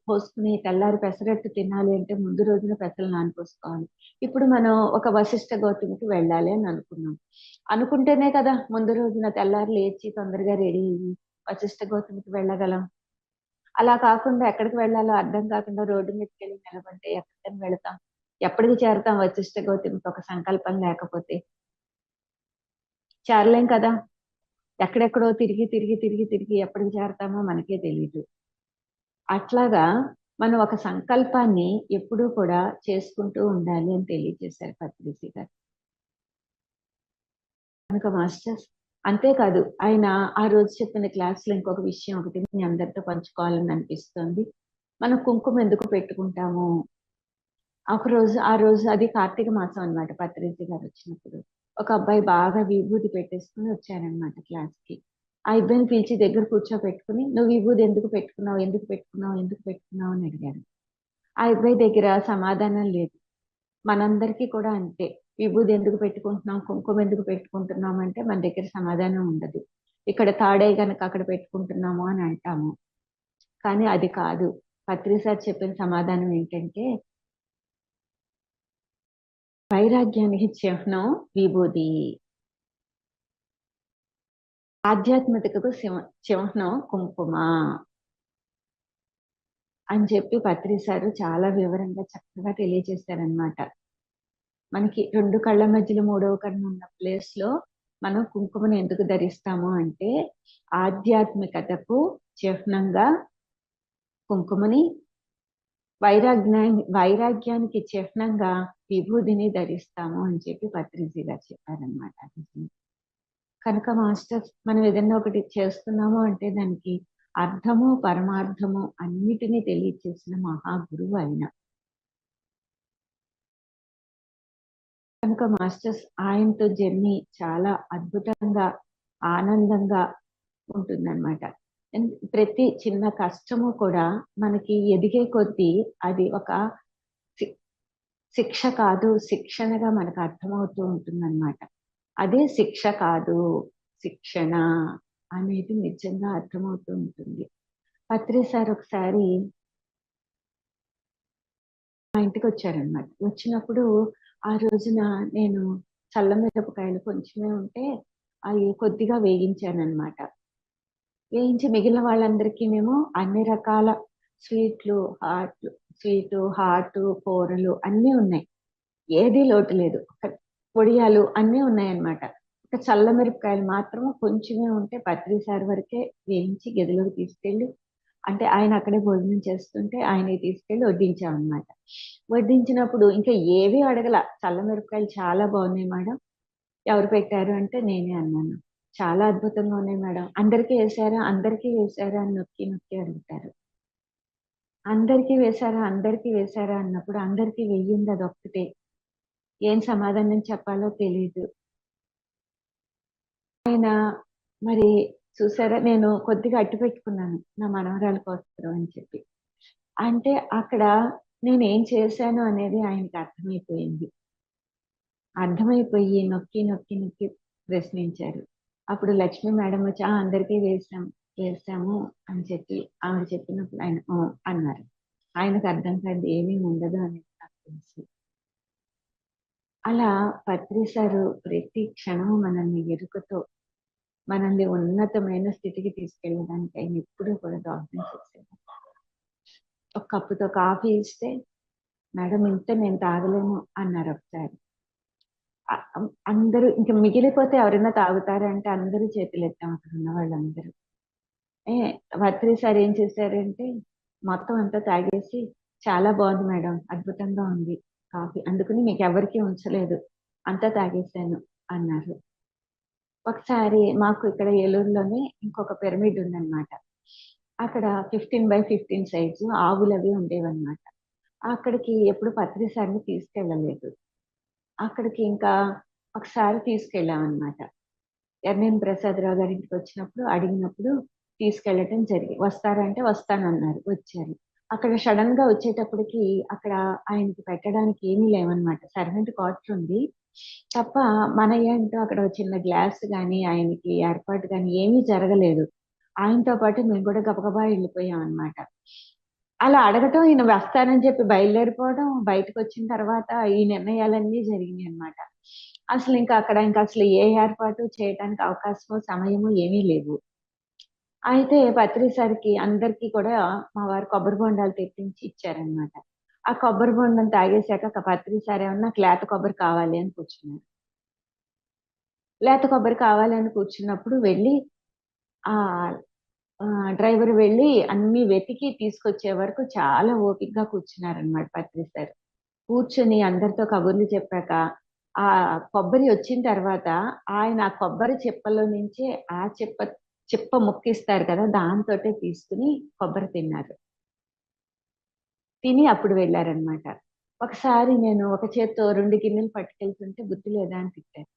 పోసుకుని తెల్లారి పెసరట్టు తినాలి అంటే ముందు రోజున పెసలు నానపోసుకోవాలి. ఇప్పుడు మనం ఒక వశిష్ఠ గౌతమికి వెళ్ళాలి అని అనుకుంటేనే కదా ముందు రోజున తెల్లారి లేచి తొందరగా రెడీ అయ్యి వశిష్ఠ గౌతమికి వెళ్ళగలం. అలా కాకుండా ఎక్కడికి వెళ్ళాలో అర్థం కాకుండా రోడ్డు మీదకి వెళ్ళి నిలబడితే ఎక్కడికని వెళతాం, ఎప్పటికి చేరతాం వశిష్ఠ గౌతమికి ఒక సంకల్పం లేకపోతే. చేరలేం కదా. ఎక్కడెక్కడో తిరిగి తిరిగి తిరిగి తిరిగి ఎప్పటికి చేరతామో మనకే తెలియదు. అట్లాగా మనం ఒక సంకల్పాన్ని ఎప్పుడూ కూడా చేసుకుంటూ ఉండాలి అని తెలియజేశారు పత్రిజీ గారు. కనుక మాస్టర్స్ అంతేకాదు, ఆయన ఆ రోజు చెప్పిన క్లాసులో ఇంకొక విషయం ఒకటి మీ అందరితో పంచుకోవాలని అనిపిస్తుంది. మనం కుంకుమ ఎందుకు పెట్టుకుంటాము? ఆ రోజు అది కార్తీక మాసం అన్నమాట. పత్రిజీ గారు వచ్చినప్పుడు ఒక అబ్బాయి బాగా విభూతి పెట్టేసుకుని వచ్చారనమాట క్లాస్ కి. ఆ అబ్బాయిని పిలిచి దగ్గర కూర్చోబెట్టుకుని, నువ్వు విభూతి ఎందుకు పెట్టుకున్నావు, ఎందుకు పెట్టుకున్నావు, ఎందుకు పెట్టుకున్నావు అని అడిగారు. ఆ అబ్బాయి దగ్గర సమాధానం లేదు. మనందరికీ కూడా అంతే. విభూది ఎందుకు పెట్టుకుంటున్నాం, కుంకుమ ఎందుకు పెట్టుకుంటున్నాం అంటే మన దగ్గర సమాధానం ఉండదు. ఇక్కడ తాడే గనక అక్కడ పెట్టుకుంటున్నాము అని అంటాము. కానీ అది కాదు. పత్రి సార్ చెప్పిన సమాధానం ఏంటంటే, వైరాగ్యానికి చిహ్నం విభూది, ఆధ్యాత్మికతకు చిహ్నం కుంకుమ అని చెప్పి పత్రి సారు చాలా వివరంగా చక్కగా తెలియజేశారనమాట. మనకి రెండు కళ్ళ మధ్యలో మూడవ కన్ను ఉన్న ప్లేస్ లో మనం కుంకుమను ఎందుకు ధరిస్తాము అంటే, ఆధ్యాత్మికతకు చిహ్నంగా కుంకుమని, వైరాగ్యానికి చిహ్నంగా విభూదిని ధరిస్తాము అని చెప్పి పత్రిజీ గారు చెప్పారనమాట. కనుక మాస్టర్స్ మనం ఏదైనా ఒకటి చేస్తున్నాము అంటే దానికి అర్థము పరమార్థము అన్నిటినీ తెలియచేసిన మహాగురువు ఆయన. కనుక మాస్టర్స్ ఆయనతో జర్నీ చాలా అద్భుతంగా ఆనందంగా ఉంటుందన్నమాట. ప్రతి చిన్న కష్టము కూడా మనకి ఎదిగే కొద్దీ అది ఒక శిక్ష కాదు, శిక్షణగా మనకు అర్థమవుతూ ఉంటుందన్నమాట. అదే శిక్ష కాదు, శిక్షణ అనేది నిజంగా అర్థమవుతూ ఉంటుంది. పత్రి సార్ ఒకసారి మా ఇంటికి వచ్చారనమాట. వచ్చినప్పుడు ఆ రోజున నేను చల్లమిరపకాయలు కొంచెమే ఉంటే అవి కొద్దిగా వేయించానమాట. వేయించి మిగిలిన వాళ్ళందరికీ మేము అన్ని రకాల స్వీట్లు, హాట్ కూరలు అన్నీ ఉన్నాయి. ఏదీ లోటు లేదు. పొడియాలు అన్నీ ఉన్నాయన్నమాట. ఒక చల్ల మిరపకాయలు మాత్రం కొంచెమే ఉంటే పత్రి సార్ వరకే వేయించి గదిలోకి తీసుకెళ్ళి, అంటే ఆయన అక్కడే భోజనం చేస్తుంటే ఆయనకి తీసుకెళ్ళి వడ్డించామన్నమాట. వడ్డించినప్పుడు ఇంకా ఏవి అడగల, చల్ల మిరపకాయలు చాలా బాగున్నాయి మేడం, ఎవరు పెట్టారు అంటే నేనే అన్నాను. చాలా అద్భుతంగా ఉన్నాయి మేడం, అందరికీ వేశారా, అందరికీ వేశారా అని నొక్కి నొక్కి అడుగుతారు. అందరికీ వేశారా అన్నప్పుడు అందరికీ వెయ్యింది అదొక్కటే. ఏం సమాధానం చెప్పాలో తెలీదు. ఆయన మరి చూసారా, నేను కొద్దిగా అట్టు పెట్టుకున్నాను నా మనవరాల కోసం అని చెప్పి. అంటే అక్కడ నేనేం చేశాను అనేది ఆయనకి అర్థమైపోయి నొక్కి నొక్కి నొక్కి ప్రశ్నించారు. అప్పుడు లక్ష్మి మేడం వచ్చి అందరికీ వేసాము అని చెప్పి ఆవిడ చెప్పినప్పుడు ఆయన అన్నారు. ఆయనకు అర్థం కాదు ఏమీ ఉండదు అనేది నాకు తెలుసు. అలా పత్రి సారు ప్రతి క్షణం మనల్ని ఎరుకతో మనల్ని ఉన్నతమైన స్థితికి తీసుకెళ్ళడానికి ఆయన ఎప్పుడూ కూడా దోహదం చేసేది. ఒక కప్పుతో కాఫీ ఇస్తే, మేడం ఇంత నేను తాగలేను అన్నారు ఒకసారి. అందరూ ఇంకా మిగిలిపోతే ఎవరైనా తాగుతారంటే అందరూ చేతులు ఎత్తాం అక్కడ ఉన్న వాళ్ళందరూ. పత్రి సార్ ఏం చేశారంటే మొత్తం అంతా తాగేసి, చాలా బాగుంది మేడం, అద్భుతంగా ఉంది కాఫీ, అందుకని మీకు ఎవరికి ఉంచలేదు, అంతా తాగేశాను అన్నారు. ఒకసారి మాకు ఇక్కడ ఏలూరులోనే ఇంకొక పిరమిడ్ ఉందన్నమాట. అక్కడ 15x15 సైజు ఆవులు అవి ఉండేవన్నమాట. అక్కడికి ఎప్పుడు పత్రి సార్ని తీసుకెళ్ళలేదు. అక్కడికి ఇంకా ఒకసారి తీసుకెళ్ళామన్నమాట. ఎర్నేని ప్రసాదరావు గారి ఇంటికి వచ్చినప్పుడు అడిగినప్పుడు తీసుకెళ్ళటం వస్తారంటే వస్తానన్నారు, వచ్చారు. అక్కడ సడన్ గా వచ్చేటప్పటికి అక్కడ ఆయనకి పెట్టడానికి ఏమీ లేవన్నమాట. సర్వెంట్ క్వార్టర్ ఉంది తప్ప మన ఏంటో అక్కడ చిన్న గ్లాస్ కానీ ఆయనకి ఏర్పాటు కానీ ఏమీ జరగలేదు. ఆయనతో పాటు మేము కూడా గబగబా వెళ్ళిపోయాం అన్నమాట. అలా అడగటం, ఈయన వస్తానని చెప్పి బయలుదేరిపోవడం, బయటకు వచ్చిన తర్వాత ఈ నిర్ణయాలన్నీ జరిగినాయి అన్నమాట. అసలు ఇంకా అక్కడ అసలు ఏ ఏర్పాటు చేయడానికి అవకాశమో సమయము ఏమీ లేవు. అయితే పత్రి సార్కి అందరికీ కూడా మా వారు కొబ్బరి బొండాలు తెప్పించి ఇచ్చారనమాట. ఆ కొబ్బరి బొండం తాగేశాక పత్రి సార్ ఏమన్నా లేత కొబ్బరి కావాలి అని కూర్చున్నారు. లేత కొబ్బరి కావాలని కూర్చున్నప్పుడు వెళ్ళి ఆ డ్రైవర్ వెళ్ళి అన్ని వెతికి తీసుకొచ్చే వరకు చాలా ఓపికగా కూర్చున్నారనమాట పత్రి సార్. కూర్చొని అందరితో కబుర్లు చెప్పాక ఆ కొబ్బరి వచ్చిన తర్వాత ఆయన ఆ కొబ్బరి చిప్పలో నుంచే ఆ చిప్ప ముక్కిస్తారు కదా, దాంతోటే తీసుకుని కొబ్బరి తిన్నారు. తిని అప్పుడు వెళ్ళారనమాట. ఒకసారి నేను ఒక చేత్తో 2 గిన్నెలు పట్టుకెళ్తుంటే బుద్ధి లేదా అని తిట్టారు.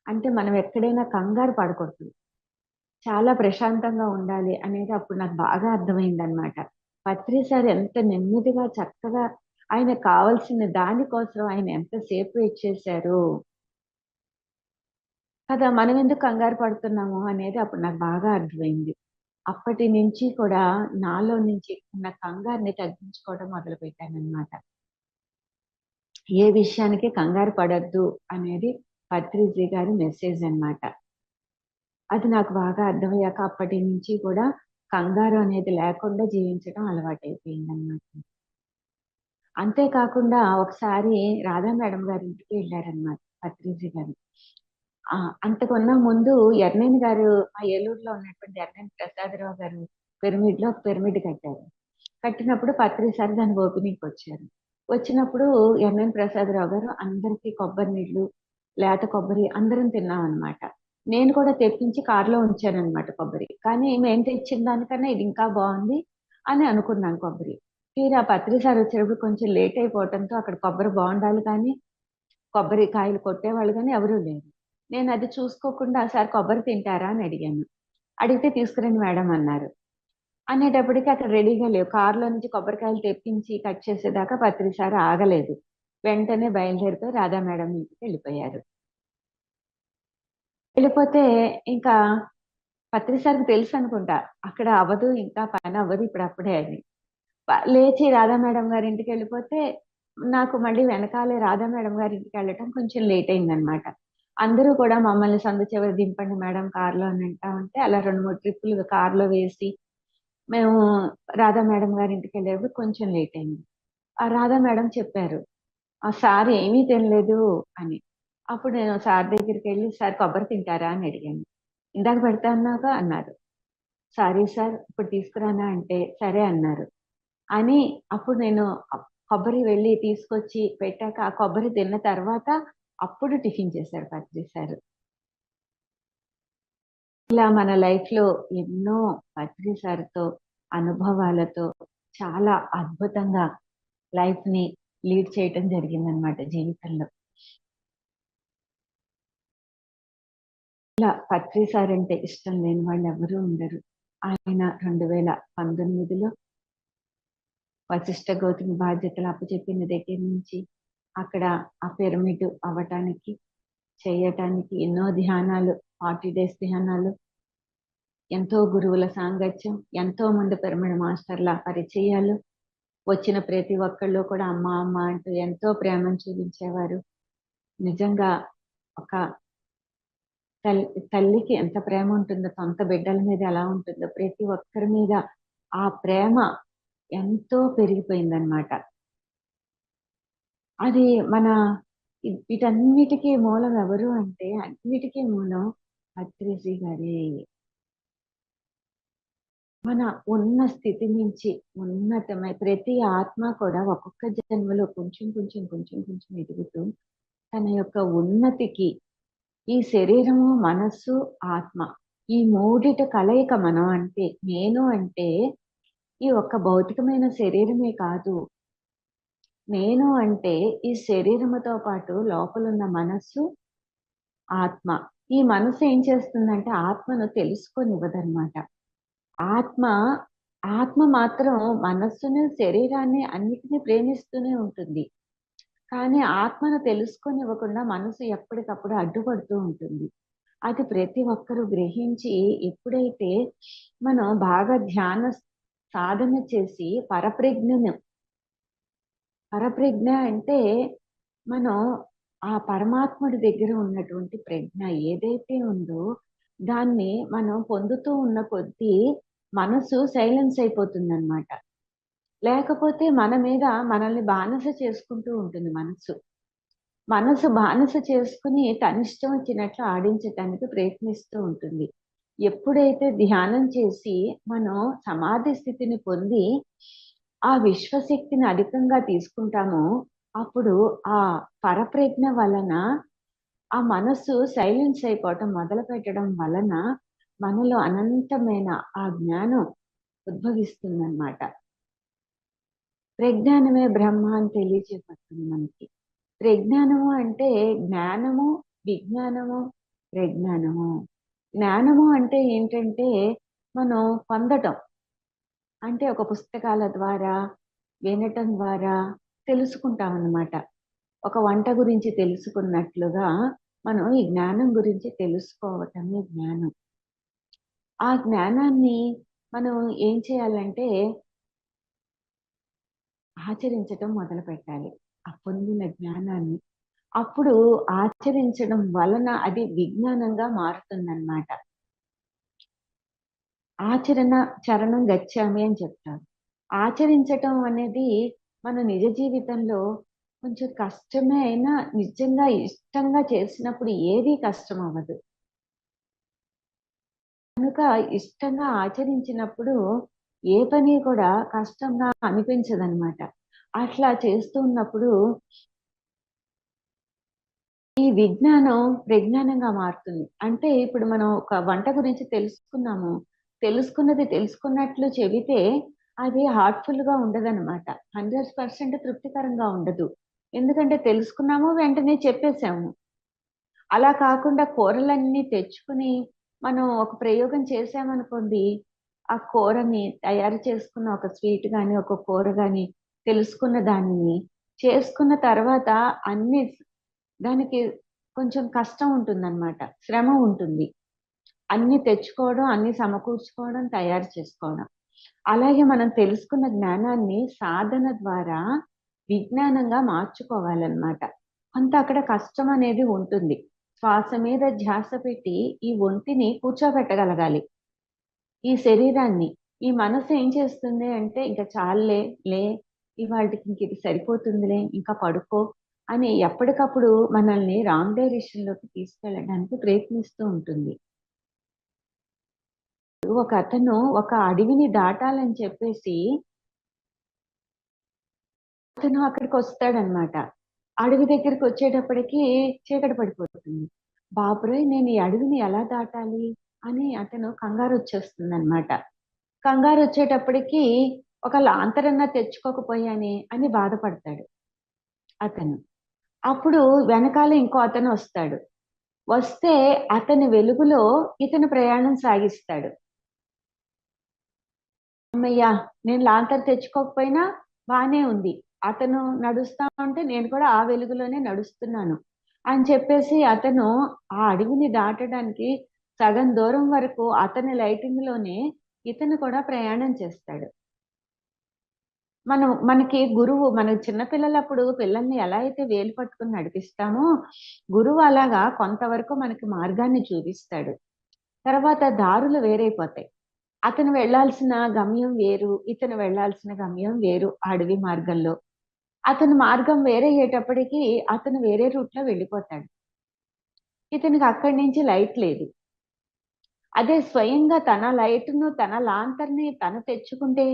అంటే మనం ఎక్కడైనా కంగారు పడకూడదు. చాలా ప్రశాంతంగా ఉండాలి అనేది అప్పుడు నాకు బాగా అర్థమైందనమాట. పత్రి సార్ ఎంత నెమ్మదిగా చక్కగా ఆయనకు కావాల్సిన దాని కోసం ఆయన ఎంత సేపు వెయిట్ చేశారు కదా! మనం ఎందుకు కంగారు పడుతున్నాము అనేది అప్పుడు నాకు బాగా అర్థమైంది. అప్పటి నుంచి కూడా నాలో నుంచి ఉన్న కంగారుని తగ్గించుకోవడం మొదలుపెట్టాననమాట. ఏ విషయానికి కంగారు పడొద్దు అనేది పత్రిజీ గారి మెసేజ్ అన్నమాట. అది నాకు బాగా అర్థమయ్యాక అప్పటి నుంచి కూడా కంగారు అనేది లేకుండా జీవించడం అలవాటైపోయిందన్నమాట. అంతేకాకుండా ఒకసారి రాధా మేడం గారి ఇంటికి వెళ్ళారన్నమాట పత్రిజీ గారు. అంతకన్నా ముందు ఎర్నేని గారు మా ఏలూరులో ఉన్నటువంటి ఎర్నేని ప్రసాదరావు గారు పిరమిడ్‌లో ఒక పిరమిడ్ కట్టారు. కట్టినప్పుడు పత్రి సార్ దానికి ఓపెనింగ్‌కి వచ్చారు. వచ్చినప్పుడు ఎర్నేని ప్రసాదరావు గారు అందరికీ కొబ్బరి నీళ్ళు, లేత కొబ్బరి అందరం తిన్నామనమాట. నేను కూడా తెప్పించి కార్‌లో ఉంచాననమాట కొబ్బరి. కానీ మేము తెచ్చిన దానికన్నా ఇది ఇంకా బావుంది అని అనుకున్నాను కొబ్బరి. తీరా పత్రి సార్ వచ్చేటప్పుడు కొంచెం లేట్ అయిపోవటంతో అక్కడ కొబ్బరి బోండాలు కానీ, కొబ్బరికాయలు కొట్టేవాళ్ళు గానీ ఎవరూ లేరు. నేనది చూసుకోకుండా "సార్ కొబ్బరి తింటారా?" అని అడిగాను. అడిగితే "తీసుకురండి మేడం" అన్నారు. అనేటప్పటికి అక్కడ రెడీగా లేవు. కార్‌లో నుంచి కొబ్బరికాయలు తెప్పించి కట్ చేసేదాకా పత్రి సార్ ఆగలేదు. వెంటనే బయలుదేరిపోయి రాధా మేడం ఇంటికెళ్ళిపోయారు. వెళ్ళిపోతే ఇంకా పత్రి సార్‌కి తెలుసనుకుంటా. అక్కడ అవ్వదు, ఇంకా పనవ్వదు ఇప్పుడప్పుడే అని. లేచి రాధా మేడం గారి ఇంటికెళ్ళిపోతే, నాకు మళ్ళీ వెనకాలే రాధా మేడం గారి ఇంటికెళ్ళటం కొంచెం లేట్ అయిందనమాట. అందరూ కూడా మమ్మల్ని సందు చివర దింపండి మేడం కార్‌లో అని అంటా ఉంటే, అలా 2, 3 ట్రిప్పులు కార్‌లో వేసి, మేము రాధా మేడం గారి ఇంటికెళ్ళేటప్పుడు కొంచెం లేట్ అయింది. ఆ రాధా మేడం చెప్పారు, "ఆ సార్ ఏమీ తినలేదు" అని. అప్పుడు నేను సార్ దగ్గరికెళ్ళి, "సార్ కొబ్బరి తింటారా?" అని అడిగాను. "ఇందాక పెడతా అన్నావుగా" అన్నారు. "సారీ సార్ ఇప్పుడు తీసుకురానా" అంటే, "సరే" అన్నారు. అని అప్పుడు నేను కొబ్బరి వెళ్ళి తీసుకొచ్చి పెట్టాక, ఆ కొబ్బరి తిన్న తర్వాత అప్పుడు టిఫిన్ చేశారు పత్రి సారు. ఇలా మన లైఫ్‌లో ఎన్నో పత్రి సార్‌తో అనుభవాలతో చాలా అద్భుతంగా లైఫ్‌ని లీడ్ చేయటం జరిగిందనమాట జీవితంలో. ఇలా పత్రి సార్ అంటే ఇష్టం లేని వాళ్ళెవరూ ఉండరు. ఆయన 2019లో వశిష్ఠ గౌతమి బాధ్యతలు అప్పచెప్పిన దగ్గర నుంచి అక్కడ ఆ పిరమిడ్ అవ్వటానికి, చేయటానికి ఎన్నో ధ్యానాలు, 40 డేస్ ధ్యానాలు, ఎంతో గురువుల సాంగత్యం, ఎంతో మంది పిరమిడ్ మాస్టర్ల పరిచయాలు, వచ్చిన ప్రతి ఒక్కళ్ళు కూడా అమ్మ, అమ్మ అంటూ ఎంతో ప్రేమను చూపించేవారు. నిజంగా ఒక తల్లికి ఎంత ప్రేమ ఉంటుందో, సొంత బిడ్డల మీద ఎలా ఉంటుందో, ప్రతి ఒక్కరి మీద ఆ ప్రేమ ఎంతో పెరిగిపోయిందనమాట. అది మన వీటన్నిటికి మూలం ఎవరు అంటే, అన్నిటికీ మూలం పత్రిజీ గారే. మన ఉన్న స్థితి నుంచి ఉన్నతమై ప్రతి ఆత్మ కూడా ఒక్కొక్క జన్మలో కొంచెం, కొంచెం, కొంచెం, కొంచెం ఎదుగుతూ తన యొక్క ఉన్నతికి ఈ శరీరము, మనస్సు, ఆత్మ ఈ మూడిటి కలయిక మనం అంటే, నేను అంటే ఈ ఒక్క భౌతికమైన శరీరమే కాదు. నేను అంటే ఈ శరీరముతో పాటు లోపలున్న మనస్సు, ఆత్మ. ఈ మనసు ఏం చేస్తుందంటే ఆత్మను తెలుసుకోనివ్వదనమాట. ఆత్మ, ఆత్మ మాత్రం మనస్సుని, శరీరాన్ని అన్నిటిని ప్రేమిస్తూనే ఉంటుంది. కానీ ఆత్మను తెలుసుకోనివ్వకుండా మనసు ఎప్పటికప్పుడు అడ్డుపడుతూ ఉంటుంది. అది ప్రతి ఒక్కరూ గ్రహించి ఎప్పుడైతే మనం బాగా ధ్యాన సాధన చేసి పరప్రజ్ఞ అంటే మనం ఆ పరమాత్ముడి దగ్గర ఉన్నటువంటి ప్రజ్ఞ ఏదైతే ఉందో దాన్ని మనం పొందుతూ ఉన్న కొద్దీ మనసు సైలెన్స్ అయిపోతుందన్నమాట. లేకపోతే మన మీద మనల్ని బానిస చేసుకుంటూ ఉంటుంది మనసు. మనసు బానిస చేసుకుని తనిష్టం వచ్చినట్లు ఆడించటానికి ప్రయత్నిస్తూ ఉంటుంది. ఎప్పుడైతే ధ్యానం చేసి మనం సమాధి స్థితిని పొంది ఆ విశ్వశక్తిని అధికంగా తీసుకుంటామో అప్పుడు ఆ పరప్రజ్ఞ వలన ఆ మనస్సు సైలెన్స్ అయిపోవటం మొదలు పెట్టడం వలన మనలో అనంతమైన ఆ జ్ఞానం ఉద్భవిస్తుందన్నమాట. ప్రజ్ఞానమే బ్రహ్మ అని తెలియజేయబడుతుంది మనకి. ప్రజ్ఞానము అంటే జ్ఞానము, విజ్ఞానము, ప్రజ్ఞానము. జ్ఞానము అంటే ఏంటంటే మనం పొందటం, అంటే ఒక పుస్తకాల ద్వారా, వినటం ద్వారా తెలుసుకుంటాం అన్నమాట. ఒక వంట గురించి తెలుసుకున్నట్లుగా మనం ఈ జ్ఞానం గురించి తెలుసుకోవటమే జ్ఞానం. ఆ జ్ఞానాన్ని మనం ఏం చేయాలంటే ఆచరించటం మొదలు పెట్టాలి. ఆ పొందిన జ్ఞానాన్ని అప్పుడు ఆచరించడం వలన అది విజ్ఞానంగా మారుతుందన్నమాట. ఆచరణ చరణం గచ్చామి అని చెప్తారు. ఆచరించటం అనేది మన నిజ జీవితంలో కొంచెం కష్టమే అయినా నిజంగా ఇష్టంగా చేసినప్పుడు ఏది కష్టం అవ్వదు. కనుక ఇష్టంగా ఆచరించినప్పుడు ఏ పని కూడా కష్టంగా అనిపించదన్నమాట. అట్లా చేస్తూ ఉన్నప్పుడు ఈ విజ్ఞానం ప్రజ్ఞానంగా మారుతుంది. అంటే ఇప్పుడు మనం ఒక వంట గురించి తెలుసుకున్నాము. తెలుసుకున్నది తెలుసుకున్నట్లు చెబితే అది హార్ట్‌ఫుల్ గా ఉండదనమాట. 100% తృప్తికరంగా ఉండదు. ఎందుకంటే తెలుసుకున్నాము, వెంటనే చెప్పేసాము. అలా కాకుండా కూరలన్నీ తెచ్చుకుని మనం ఒక ప్రయోగం చేసామనుకోండి, ఆ కూరని తయారు చేసుకున్న ఒక స్వీట్ గాని, ఒక కూర గాని తెలుసుకున్న దానిని చేసుకున్న తర్వాత అన్ని దానికి కొంచెం కష్టం ఉంటుందన్నమాట. శ్రమ ఉంటుంది. అన్ని తెచ్చుకోవడం, అన్ని సమకూర్చుకోవడం, తయారు చేసుకోవడం. అలాగే మనం తెలుసుకున్న జ్ఞానాన్ని సాధన ద్వారా విజ్ఞానంగా మార్చుకోవాలన్నమాట. కొంత అక్కడ కష్టం అనేది ఉంటుంది. శ్వాస మీద ధ్యాస పెట్టి ఈ ఒంటిని కూర్చోబెట్టగలగాలి. ఈ శరీరాన్ని. ఈ మనసు ఏం చేస్తుంది అంటే ఇంక చాలులే, లే ఇవాల్టికి ఇంక ఇది సరిపోతుందిలే, ఇంకా పడుకో అని ఎప్పటికప్పుడు మనల్ని రాంగ్ డైరెక్షన్ లోకి తీసుకెళ్ళడానికి ప్రయత్నిస్తూ ఉంటుంది. ఒక అతను ఒక అడవిని దాటాలని చెప్పేసి అతను అక్కడికి వస్తాడనమాట. అడవి దగ్గరికి వచ్చేటప్పటికి చీకటి పడిపోతుంది. బాబోయ్! నేను ఈ అడవిని ఎలా దాటాలి అని అతను కంగారొచ్చేస్తుందనమాట. కంగారొచ్చేటప్పటికి ఒక లాంతరన్నా తెచ్చుకోకపోయానే అని బాధపడతాడు అతను. అప్పుడు వెనకాల ఇంకో అతను వస్తాడు. వస్తే అతని వెలుగులో ఇతను ప్రయాణం సాగిస్తాడు. హమ్మయ్య! నేను లాంతర్ తెచ్చుకోకపోయినా బానే ఉంది. అతను నడుస్తా ఉంటే నేను కూడా ఆ వెలుగులోనే నడుస్తున్నాను అని చెప్పేసి అతను ఆ అడవిని దాటడానికి సగం దూరం వరకు అతని లైటింగ్‌లోనే ఇతను కూడా ప్రయాణం చేస్తాడు. మనకి గురువు మన చిన్న పిల్లలప్పుడు పిల్లల్ని ఎలా అయితే వేలు పట్టుకొని నడిపిస్తామో, గురువు అలాగా కొంతవరకు మనకి మార్గాన్ని చూపిస్తాడు. తర్వాత దారులు వేరైపోతాయి. అతను వెళ్ళాల్సిన గమ్యం వేరు, ఇతను వెళ్ళాల్సిన గమ్యం వేరు అడవి మార్గంలో. అతని మార్గం వేరయ్యేటప్పటికి అతను వేరే రూట్‌లో వెళ్ళిపోతాడు. ఇతనికి అక్కడి నుంచి లైట్ లేదు. అదే స్వయంగా తన లైట్‌ను, తన లాంతర్‌ని తను తెచ్చుకుంటే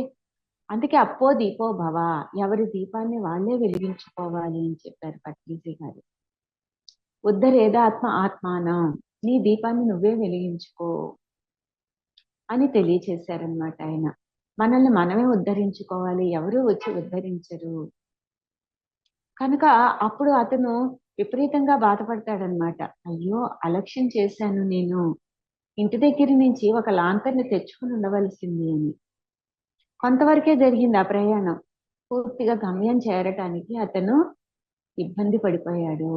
అందుకే అప్పో దీపో భవ. ఎవరి దీపాన్ని వాళ్ళే వెలిగించుకోవాలి అని చెప్పారు పత్రిజీ గారు. ఉద్ధరేదాత్మ ఆత్మానం. నీ దీపాన్ని నువ్వే వెలిగించుకో అని తెలియచేశారనమాట ఆయన. మనల్ని మనమే ఉద్ధరించుకోవాలి. ఎవరు వచ్చి ఉద్ధరించరు. కనుక అప్పుడు అతను విపరీతంగా బాధపడతాడనమాట. అయ్యో! అలక్ష్యం చేశాను నేను. ఇంటి దగ్గర నుంచి ఒక లాంతర్‌ని తెచ్చుకొని ఉండవలసింది అని. కొంతవరకే జరిగింది ఆ ప్రయాణం. పూర్తిగా గమ్యం చేరటానికి అతను ఇబ్బంది పడిపోయాడు.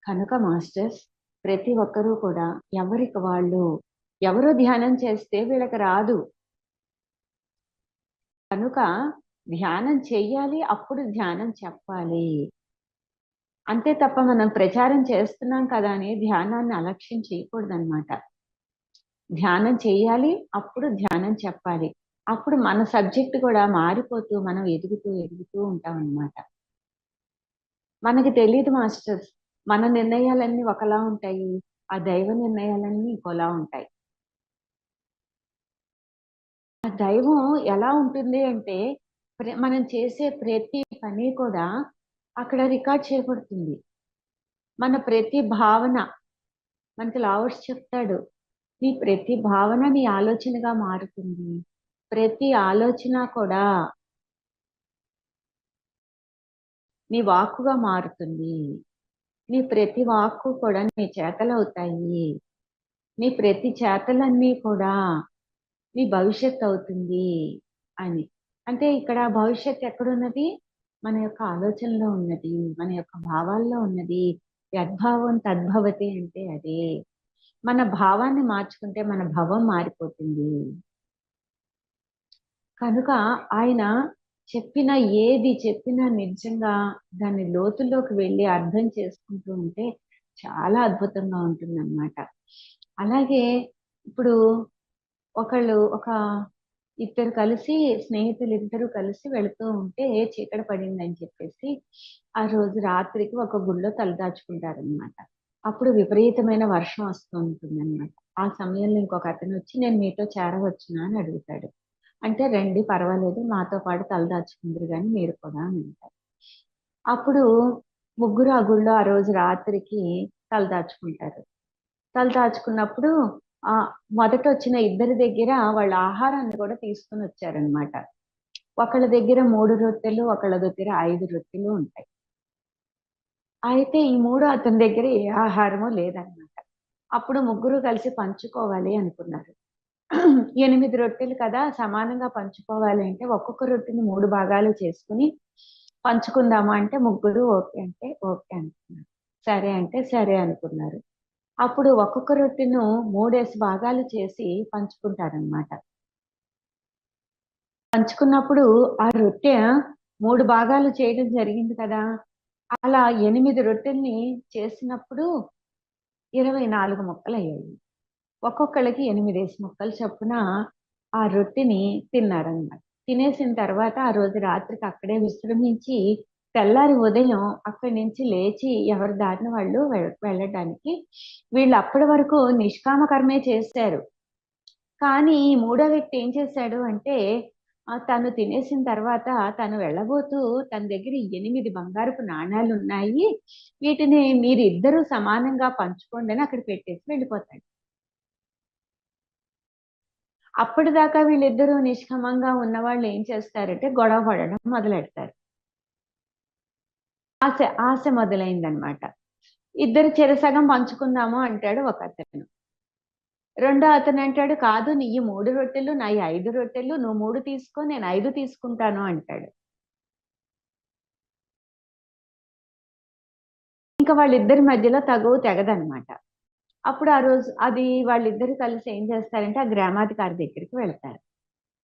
కనుక మాస్టర్స్ ప్రతి ఒక్కరూ కూడా ఎవరికి వాళ్ళు ఎవరు ధ్యానం చేస్తే వీళ్ళకి రాదు. కనుక ధ్యానం చెయ్యాలి. అప్పుడు ధ్యానం చెప్పాలి. అంతే తప్ప మనం ప్రచారం చేస్తున్నాం కదా అని ధ్యానాన్ని అలక్ష్యం చేయకూడదన్నమాట. ధ్యానం చెయ్యాలి. అప్పుడు ధ్యానం చెప్పాలి. అప్పుడు మన సబ్జెక్ట్ కూడా మారిపోతూ మనం ఎదుగుతూ ఉంటాం అన్నమాట. మనకి తెలియదు మాస్టర్స్. మన నిర్ణయాలన్నీ ఒకలా ఉంటాయి. ఆ దైవ నిర్ణయాలన్నీ ఇంకోలా ఉంటాయి. ఆ దైవం ఎలా ఉంటుంది అంటే మనం చేసే ప్రతి పని కూడా అక్కడ రికార్డ్ చేయబడుతుంది. మన ప్రతి భావన మనకి లావర్స్ చెప్తాడు. నీ ప్రతి భావన నీ ఆలోచనగా మారుతుంది. ప్రతి ఆలోచన కూడా నీ వాక్కుగా మారుతుంది. నీ ప్రతి వాక్కు కూడా నీ చేతలవుతాయి. నీ ప్రతి చేతలన్నీ కూడా నీ భవిష్యత్ అవుతుంది అని. అంటే ఇక్కడ భవిష్యత్ ఎక్కడున్నది? మన యొక్క ఆలోచనలో ఉన్నది. మన యొక్క భావాల్లో ఉన్నది. యద్భావం తద్భవతి అంటే అదే. మన భావాన్ని మార్చుకుంటే మన భవం మారిపోతుంది. కనుక ఆయన ఏది చెప్పినా నిజంగా దాని లోతుల్లోకి వెళ్ళి అర్థం చేసుకుంటూ ఉంటే చాలా అద్భుతంగా ఉంటుందన్నమాట. అలాగే ఇప్పుడు ఒక ఇద్దరు కలిసి స్నేహితులు ఇద్దరు కలిసి వెళుతూ ఉంటే చీకటి పడిందని చెప్పేసి ఆ రోజు రాత్రికి ఒక గుడిలో తలదాచుకుంటారనమాట. అప్పుడు విపరీతమైన వర్షం వస్తూ ఉంటుందన్నమాట. ఆ సమయంలో ఇంకొక అతను వచ్చి నేను మీతో చేరవచ్చునా అని అడుగుతాడు. అంటే రండి పర్వాలేదు మాతో పాటు తలదాచుకుందరు కానీ మీరు కూడా అని అంటారు. అప్పుడు ముగ్గురు ఆ గుడిలో ఆ రోజు రాత్రికి తలదాచుకుంటారు. తలదాచుకున్నప్పుడు ఆ మొదట వచ్చిన ఇద్దరి దగ్గర వాళ్ళ ఆహారాన్ని కూడా తీసుకుని వచ్చారనమాట. ఒకళ్ళ దగ్గర 3 రొట్టెలు, ఒకళ్ళ దగ్గర 5 రొట్టెలు ఉంటాయి. అయితే ఈ మూడో అతని దగ్గర ఏ ఆహారమో లేదనమాట. అప్పుడు ముగ్గురు కలిసి పంచుకోవాలి అనుకున్నారు. 8 రొట్టెలు కదా సమానంగా పంచుకోవాలి అంటే ఒక్కొక్క రొట్టెని 3 భాగాలు చేసుకుని పంచుకుందామా అంటే ముగ్గురు ఓకే అంటే ఓకే అనుకున్నారు. సరే అంటే సరే అనుకున్నారు. అప్పుడు ఒక్కొక్క రొట్టెను 3 భాగాలు చేసి పంచుకుంటారనమాట. పంచుకున్నప్పుడు ఆ రొట్టె 3 భాగాలు చేయడం జరిగింది కదా! అలా 8 రొట్టెల్ని చేసినప్పుడు 24 ముక్కలయ్యాయి. ఒక్కొక్కళ్ళకి 8 ముక్కలు చొప్పున ఆ రొట్టెని తిన్నారన్నమాట. తినేసిన తర్వాత ఆ రోజు రాత్రికి అక్కడే విశ్రమించి తెల్లారి ఉదయం అక్కడి నుంచి లేచి ఎవరి దారిన వాళ్ళు వెళ్ళడానికి వీళ్ళు అప్పటి వరకు నిష్కామ కర్మే చేశారు. కానీ ఈ మూడో వ్యక్తి ఏం చేశాడు అంటే తను తినేసిన తర్వాత తను వెళ్ళబోతూ తన దగ్గర 8 బంగారపు నాణాలున్నాయి. వీటిని మీరిద్దరూ సమానంగా పంచుకోండి అని అక్కడ పెట్టేసి వెళ్ళిపోతాడు. అప్పటిదాకా వీళ్ళిద్దరూ నిష్కామంగా ఉన్నవాళ్ళు ఏం చేస్తారంటే గొడవ పడడం మొదలెడతారు. ఆశ మొదలైందనమాట. ఇద్దరు చెరసగం పంచుకుందాము అంటాడు ఒకతను. రెండో అతను అంటాడు కాదు నీయి 3 రొట్టెలు నాయి 5 రొట్టెలు నువ్వు 3 తీసుకో నేను 5 తీసుకుంటాను అంటాడు. ఇంకా వాళ్ళిద్దరి మధ్యలో తగువు తెగదనమాట. అప్పుడు ఆ రోజు అది వాళ్ళిద్దరు కలిసి ఏం చేస్తారంటే ఆ గ్రామాధికారి దగ్గరికి వెళ్తారు.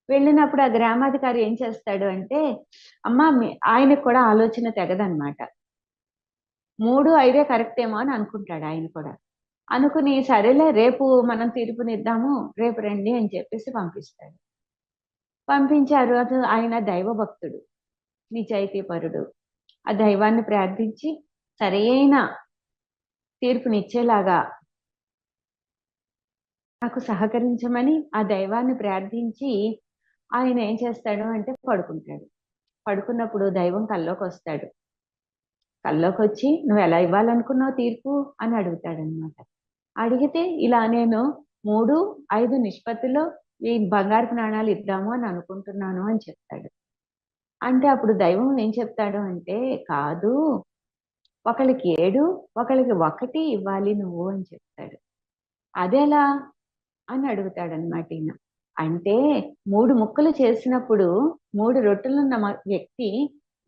వెళ్ళినప్పుడు ఆ గ్రామాధికారి ఏం చేస్తాడు అంటే అమ్మా ఆయనకు కూడా ఆలోచన తెగదనమాట. 3, 5 కరెక్ట్ ఏమో అని అనుకుంటాడు ఆయన కూడా. అనుకుని సరేలే రేపు మనం తీర్పునిద్దాము రేపు రండి అని చెప్పేసి పంపిస్తాడు. పంపించారు. అది ఆయన దైవ భక్తుడు, నిజాయితీపరుడు. ఆ దైవాన్ని ప్రార్థించి సరైన తీర్పునిచ్చేలాగా నాకు సహకరించమని ఆ దైవాన్ని ప్రార్థించి ఆయన ఏం చేస్తాడు అంటే పడుకుంటాడు. పడుకున్నప్పుడు దైవం కల్లోకొస్తాడు. కల్లోకొచ్చి నువ్వు ఎలా ఇవ్వాలనుకున్నావు తీర్పు అని అడుగుతాడనమాట. అడిగితే ఇలా నేను 3, 5 నిష్పత్తిలో ఈ బంగారపు నాణాలు ఇద్దాము అని అనుకుంటున్నాను అని చెప్తాడు. అంటే అప్పుడు దైవం ఏం చెప్తాడు అంటే కాదు ఒకళ్ళకి 7 ఒకళ్ళకి 1 ఇవ్వాలి నువ్వు అని చెప్తాడు. అదెలా అని అడుగుతాడనమాట ఈయన. అంటే 3 ముక్కలు చేసినప్పుడు 3 రొట్టెలున్న వ్యక్తి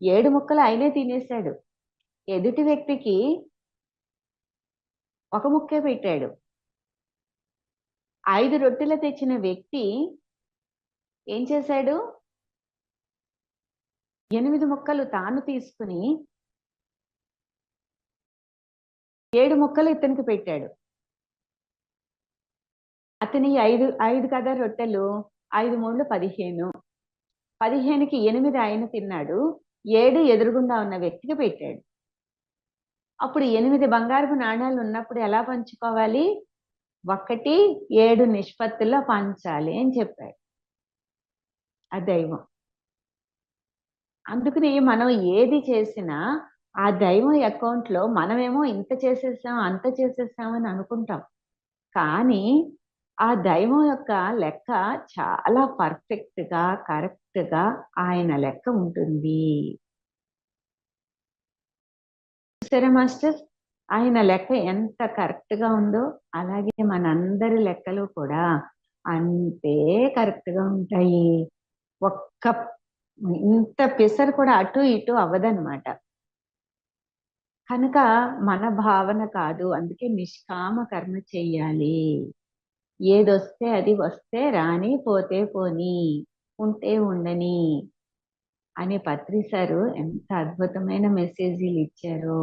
7 ముక్కలు ఆయనే తినేశాడు. ఎదుటి వ్యక్తికి 1 ముక్కే పెట్టాడు. 5 రొట్టెలు తెచ్చిన వ్యక్తి ఏం చేశాడు 8 ముక్కలు తాను తీసుకుని 7 ముక్కలు ఇతనికి పెట్టాడు. అతని 5 కదా రొట్టెలు 5 3 15. 15కి 8 ఆయన తిన్నాడు. 7 ఎదురుగుండా ఉన్న వ్యక్తికి పెట్టాడు. అప్పుడు 8 బంగారపు నాణాలు ఉన్నప్పుడు ఎలా పంచుకోవాలి? 1:7 నిష్పత్తిలో పంచాలి అని చెప్పాడు ఆ దైవం. అందుకని మనం ఏది చేసినా ఆ దైవం అకౌంట్లో మనమేమో ఇంత చేసేసాం అంత చేసేసాం అని అనుకుంటాం. కానీ ఆ దైవం యొక్క లెక్క చాలా పర్ఫెక్ట్ గా కరెక్ట్ గా ఆయన లెక్క ఉంటుంది. చూసారా మాస్టర్, ఆయన లెక్క ఎంత కరెక్ట్ గా ఉందో అలాగే మనందరి లెక్కలు కూడా అంతే కరెక్ట్ గా ఉంటాయి. ఒక్క ఇంత పిసరు కూడా అటు ఇటు అవ్వదన్నమాట. కనుక మన భావన కాదు, అందుకే నిష్కామ కర్మ చెయ్యాలి. ఏదొస్తే అది వస్తే రాని, పోతే పోని, ఉంటే ఉండని అని పత్రి సారు ఎంత అద్భుతమైన మెసేజీలు ఇచ్చారో.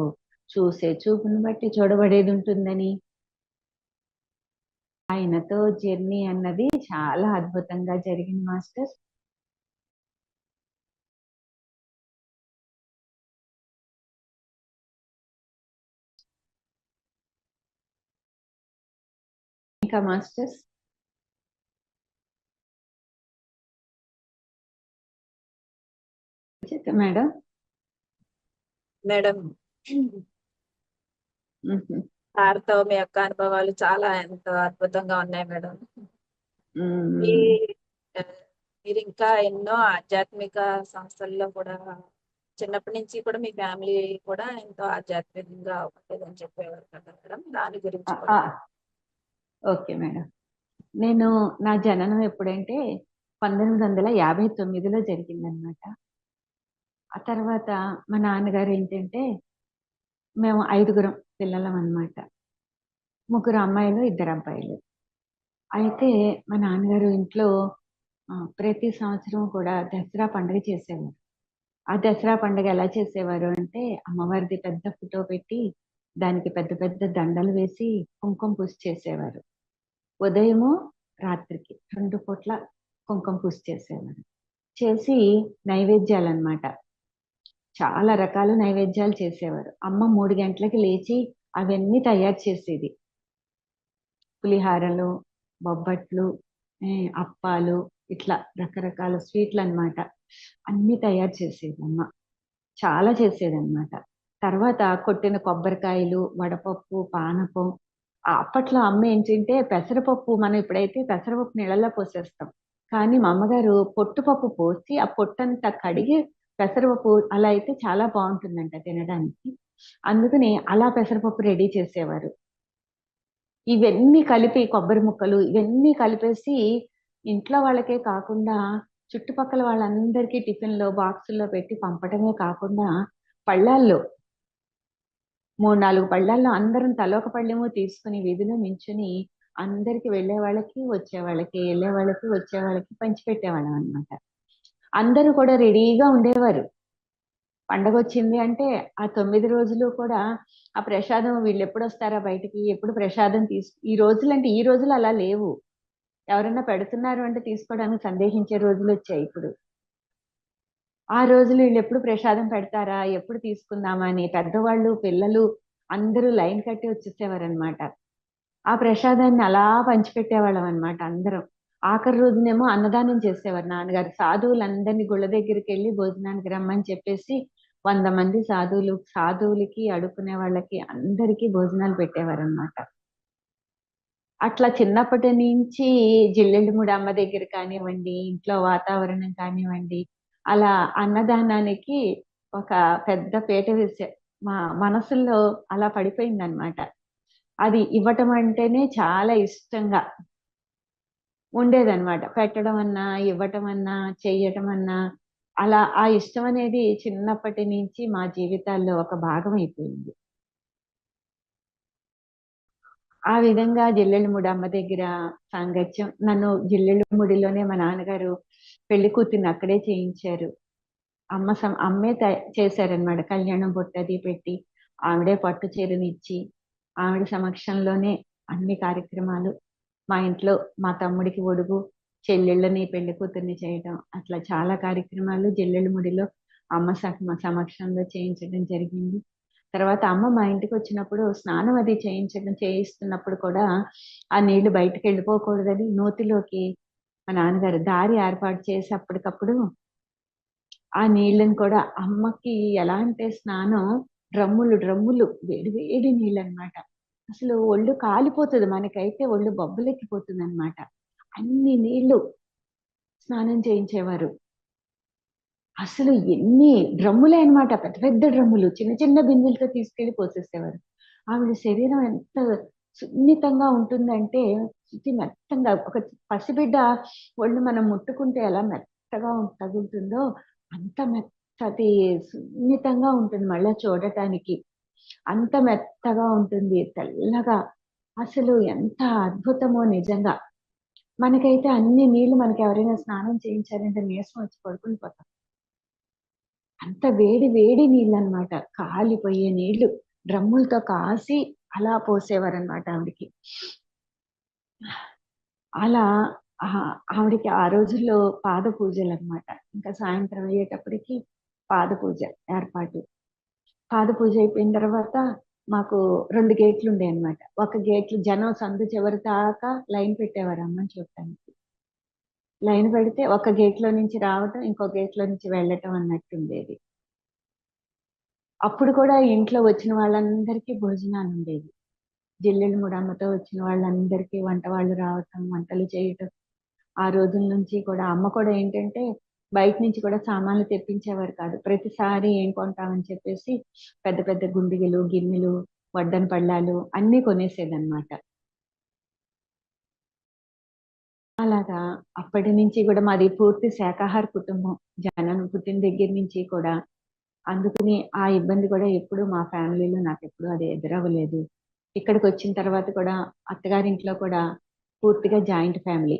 చూసే చూపును బట్టి చూడబడేది ఉంటుందని. ఆయనతో జర్నీ అన్నది చాలా అద్భుతంగా జరిగింది మాస్టర్. ఇంకా మాస్టర్స్ మేడం. మేడం సార్తో మీ యొక్క అనుభవాలు చాలా ఎంతో అద్భుతంగా ఉన్నాయి మేడం. మీరు ఇంకా ఎన్నో ఆధ్యాత్మిక సంస్థల్లో కూడా చిన్నప్పటి నుంచి కూడా మీ ఫ్యామిలీ కూడా ఎంతో ఆధ్యాత్మికంగా ఉండేదని చెప్పేవారు కదా మేడం, దాని గురించి కూడా. Okay madam. నేను నా జననం ఎప్పుడంటే 1959లో జరిగిందనమాట. ఆ తర్వాత మా నాన్నగారు ఏంటంటే, మేము 5గురం పిల్లలం అనమాట. 3 అమ్మాయిలు 2 అబ్బాయిలు. అయితే మా నాన్నగారు ఇంట్లో ప్రతి సంవత్సరం కూడా దసరా పండుగ చేసేవారు. ఆ దసరా పండుగ ఎలా చేసేవారు అంటే, అమ్మవారిది పెద్ద ఫోటో పెట్టి దానికి పెద్ద పెద్ద దండలు వేసి కుంకుమ పూజ చేసేవారు. ఉదయము రాత్రికి 2 పూట్ల కుంకుమ పూజ చేసేవారు. చేసి నైవేద్యాలు అన్నమాట, చాలా రకాల నైవేద్యాలు చేసేవారు. అమ్మ 3 గంటలకి లేచి అవన్నీ తయారు చేసేది. పులిహారలు, బొబ్బట్లు, అప్పాలు, ఇట్లా రకరకాల స్వీట్లు అన్నమాట. అన్ని తయారు చేసేది అమ్మ. చాలా చేసేదన్నమాట. తర్వాత కొట్టిన కొబ్బరికాయలు, వడపప్పు, పానకం. అప్పట్లో అమ్మ ఏంటంటే పెసరపప్పు, మనం ఇప్పుడైతే పెసరపప్పు నీళ్ళల్లో పోసేస్తాం. కానీ మా అమ్మగారు పొట్టుపప్పు పోసి ఆ పొట్టంతా కడిగి పెసరపప్పు అలా అయితే చాలా బాగుంటుందంట తినడానికి. అందుకని అలా పెసరపప్పు రెడీ చేసేవారు. ఇవన్నీ కలిపి కొబ్బరి ముక్కలు ఇవన్నీ కలిపేసి ఇంట్లో వాళ్ళకే కాకుండా చుట్టుపక్కల వాళ్ళందరికీ టిఫిన్లో బాక్సుల్లో పెట్టి పంపడమే కాకుండా పళ్ళాల్లో 3-4 పళ్ళాల్లో అందరం తలొక పళ్ళెము తీసుకుని వీధిలో నించుని అందరికి వెళ్ళే వాళ్ళకి వచ్చే వాళ్ళకి వెళ్ళే వాళ్ళకి వచ్చే వాళ్ళకి పంచిపెట్టేవాళ్ళం అనమాట. అందరూ కూడా రెడీగా ఉండేవారు. పండగ వచ్చింది అంటే ఆ 9 రోజులు కూడా ఆ ప్రసాదం వీళ్ళు ఎప్పుడు వస్తారా బయటికి, ఎప్పుడు ప్రసాదం ఈ రోజులంటే ఈ రోజులు అలా లేవు. ఎవరైనా పెడుతున్నారు అంటే తీసుకోవడానికి సందేహించే రోజులు వచ్చాయి ఇప్పుడు. ఆ రోజులు వీళ్ళు ఎప్పుడు ప్రసాదం పెడతారా, ఎప్పుడు తీసుకుందామా అని పెద్దవాళ్ళు పిల్లలు అందరూ లైన్ కట్టి వచ్చేసేవారనమాట. ఆ ప్రసాదాన్ని అలా పంచిపెట్టేవాళ్ళం అనమాట అందరం. ఆఖరి రోజునేమో అన్నదానం చేసేవారు నాన్నగారు. సాధువులందరినీ గుళ్ళ దగ్గరికి వెళ్ళి భోజనానికి రమ్మని చెప్పేసి 100 మంది సాధువులకి అడుక్కునే వాళ్ళకి అందరికీ భోజనాలు పెట్టేవారనమాట. అట్లా చిన్నప్పటి నుంచి జిల్లెళ్ళముడి అమ్మ దగ్గర కానివ్వండి, ఇంట్లో వాతావరణం కానివ్వండి, అలా అన్నదానానికి ఒక పెద్ద పీట వేసే మా మనసుల్లో అలా పడిపోయిందనమాట. అది ఇవ్వటం అంటేనే చాలా ఇష్టంగా ఉండేదన్నమాట. పెట్టడం అన్నా, ఇవ్వటం అన్నా, చెయ్యటం అన్నా అలా ఆ ఇష్టం అనేది చిన్నప్పటి నుంచి మా జీవితాల్లో ఒక భాగం అయిపోయింది. ఆ విధంగా జిల్లెళ్ళముడి అమ్మ దగ్గర సాంగత్యం. నన్ను జిల్లెళ్ళముడిలోనే మా నాన్నగారు పెళ్లి కూతుర్ని అక్కడే చేయించారు. అమ్మే చేశారనమాట. కళ్యాణం బొట్టది పెట్టి ఆవిడే పట్టు చీరనిచ్చి ఆవిడ సమక్షంలోనే అన్ని కార్యక్రమాలు. మా ఇంట్లో మా తమ్ముడికి ఒడుగు, చెల్లెళ్ళని పెళ్లి కూతుర్ని చేయడం, అట్లా చాలా కార్యక్రమాలు జిల్లెళ్ళముడిలో అమ్మ సమక్షంలో చేయించడం జరిగింది. తర్వాత అమ్మ మా ఇంటికి వచ్చినప్పుడు స్నానం అది చేయిస్తున్నప్పుడు కూడా ఆ నీళ్లు బయటకు వెళ్ళిపోకూడదని నూతిలోకి మా నాన్నగారు దారి ఏర్పాటు చేసి అప్పటికప్పుడు ఆ నీళ్ళని కూడా అమ్మకి ఎలా అంటే స్నానం డ్రమ్ములు డ్రమ్ములు వేడి వేడి నీళ్ళు అనమాట. అసలు ఒళ్ళు కాలిపోతుంది, మనకైతే ఒళ్ళు బొబ్బలెక్కిపోతుంది అనమాట. అన్ని నీళ్లు స్నానం చేయించేవారు. అసలు ఎన్ని డ్రమ్ములే అనమాట, పెద్ద పెద్ద డ్రమ్ములు చిన్న చిన్న బిందెలతో తీసుకెళ్లి పోసేసేవారు. ఆవిడ శరీరం ఎంత సున్నితంగా ఉంటుందంటే, శుచి మెత్తంగా ఒక పసిబిడ్డ ఒళ్ళు మనం ముట్టుకుంటే ఎలా మెత్తగా తగులుతుందో అంత మెత్తటి సున్నితంగా ఉంటుంది. మళ్ళా చూడటానికి అంత మెత్తగా ఉంటుంది, తెల్లగా. అసలు ఎంత అద్భుతమో నిజంగా. మనకైతే అన్ని నీళ్లు మనకి ఎవరైనా స్నానం చేయించారంటే నీరసం వచ్చి పడుకుని పోతాం. అంత వేడి వేడి నీళ్ళు అనమాట, కాలిపోయే నీళ్లు డ్రమ్ములతో కాసి అలా పోసేవారనమాట ఆవిడికి. అలా ఆవిడకి ఆ రోజుల్లో పాద పూజలు అనమాట. ఇంకా సాయంత్రం అయ్యేటప్పటికి పాద పూజ ఏర్పాటు. పాద పూజ అయిపోయిన తర్వాత మాకు 2 గేట్లు ఉండే అనమాట. ఒక గేట్లు జనం సందు చివరి దాకా లైన్ పెట్టేవారు అమ్మని చూడటానికి. లైన్ పెడితే ఒక గేట్లో నుంచి రావటం, ఇంకో గేట్లో నుంచి వెళ్ళటం అన్నట్టుండేది. అప్పుడు కూడా ఇంట్లో వచ్చిన వాళ్ళందరికీ భోజనాలు ఉండేవి. జిల్లెడు ముడమ్మతో వచ్చిన వాళ్ళందరికీ వంట వాళ్ళు రావటం, వంటలు చేయటం. ఆ రోజుల నుంచి కూడా అమ్మ కూడా ఏంటంటే బయట నుంచి కూడా సామాన్లు తెప్పించేవారు కాదు. ప్రతిసారి ఏం కొంటామని చెప్పేసి పెద్ద పెద్ద గుండిగలు, గిన్నెలు, వడ్డన పళ్ళాలు అన్నీ కొనేసేదన్నమాట. అలాగా అప్పటి నుంచి కూడా మాది పూర్తి శాకాహార కుటుంబం. జనం పుట్టిన దగ్గర నుంచి కూడా. అందుకని ఆ ఇబ్బంది కూడా ఎప్పుడు మా ఫ్యామిలీలో నాకెప్పుడు అది ఎదురవ్వలేదు. ఇక్కడికి వచ్చిన తర్వాత కూడా అత్తగారింట్లో కూడా పూర్తిగా జాయింట్ ఫ్యామిలీ.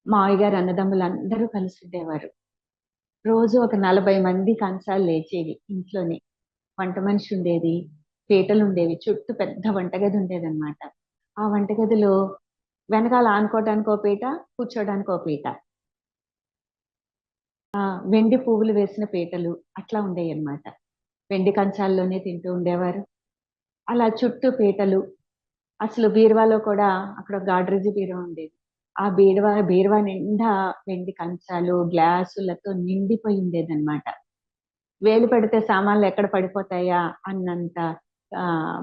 మావయ్య గారు అన్నదమ్ములు అందరూ కలిసి ఉండేవారు. రోజు ఒక 40 మంది కంచాలు లేచేవి ఇంట్లోనే. వంట మనిషి ఉండేది, పీటలు ఉండేవి, చుట్టూ పెద్ద వంటగది ఉండేదన్నమాట. ఆ వంటగదిలో వెనకాల ఆనుకోవడానికి ఓ పీట, కూర్చోడానికి ఓ పీట, వెండి పువ్వులు వేసిన పీటలు అట్లా ఉండేవి అన్నమాట. వెండి కంచాల్లోనే తింటూ ఉండేవారు. అలా చుట్టూ పీటలు. అసలు బీరువాలో కూడా అక్కడ గాడ్రేజ్ బీరువా ఉండేది. ఆ బీరువా నిండా వెండి కంచాలు, గ్లాసులతో నిండిపోయి ఉండేదన్నమాట. వేలు పెడితే సామాన్లు ఎక్కడ పడిపోతాయా అన్నంత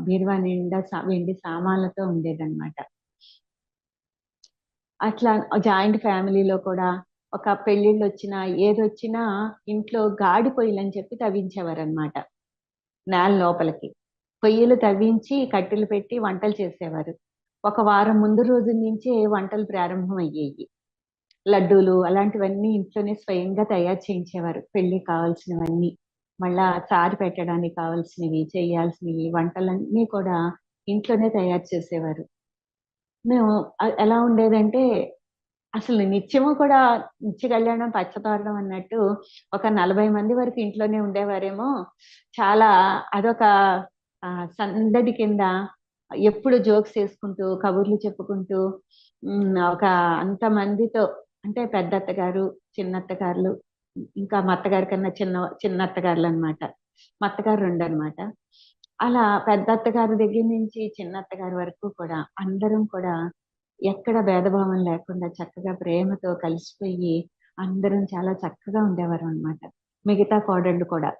బీరువా నిండా వెండి సామాన్లతో ఉండేదన్నమాట. అట్లా జాయింట్ ఫ్యామిలీలో కూడా ఒక పెళ్ళిళ్ళు వచ్చినా ఏదొచ్చినా ఇంట్లో గాడి పొయ్యిలని చెప్పి తవ్వించేవారనమాట నేల లోపలికి. పొయ్యిలు తవ్వించి కట్టెలు పెట్టి వంటలు చేసేవారు. ఒక వారం ముందు రోజు నుంచే వంటలు ప్రారంభం అయ్యేవి. లడ్డూలు అలాంటివన్నీ ఇంట్లోనే స్వయంగా తయారు చేయించేవారు, పెళ్లికి కావాల్సినవన్నీ. మళ్ళా చారు పెట్టడానికి కావాల్సినవి, చేయాల్సినవి వంటలన్నీ కూడా ఇంట్లోనే తయారు చేసేవారు. మేము ఎలా ఉండేదంటే అసలు నిత్యము కూడా నిత్య కళ్యాణం పచ్చతోరణం అన్నట్టు ఒక 40 మంది వరకు ఇంట్లోనే ఉండేవారేమో. చాలా అదొక సందడి కింద ఎప్పుడు జోక్స్ చేసుకుంటూ, కబుర్లు చెప్పుకుంటూ ఒక అంతమందితో, అంటే పెద్ద అత్తగారు, చిన్న అత్తగారులు, ఇంకా మా అత్తగారి కన్నా చిన్న అత్తగారులు అనమాట. మా అత్తగారు 2 అనమాట. అలా పెద్ద అత్తగారి దగ్గర నుంచి చిన్న అత్తగారి వరకు కూడా అందరం కూడా ఎక్కడ భేదభావం లేకుండా చక్కగా ప్రేమతో కలిసిపోయి అందరం చాలా చక్కగా ఉండేవారు అనమాట. మిగతా కోడళ్ళు కూడా,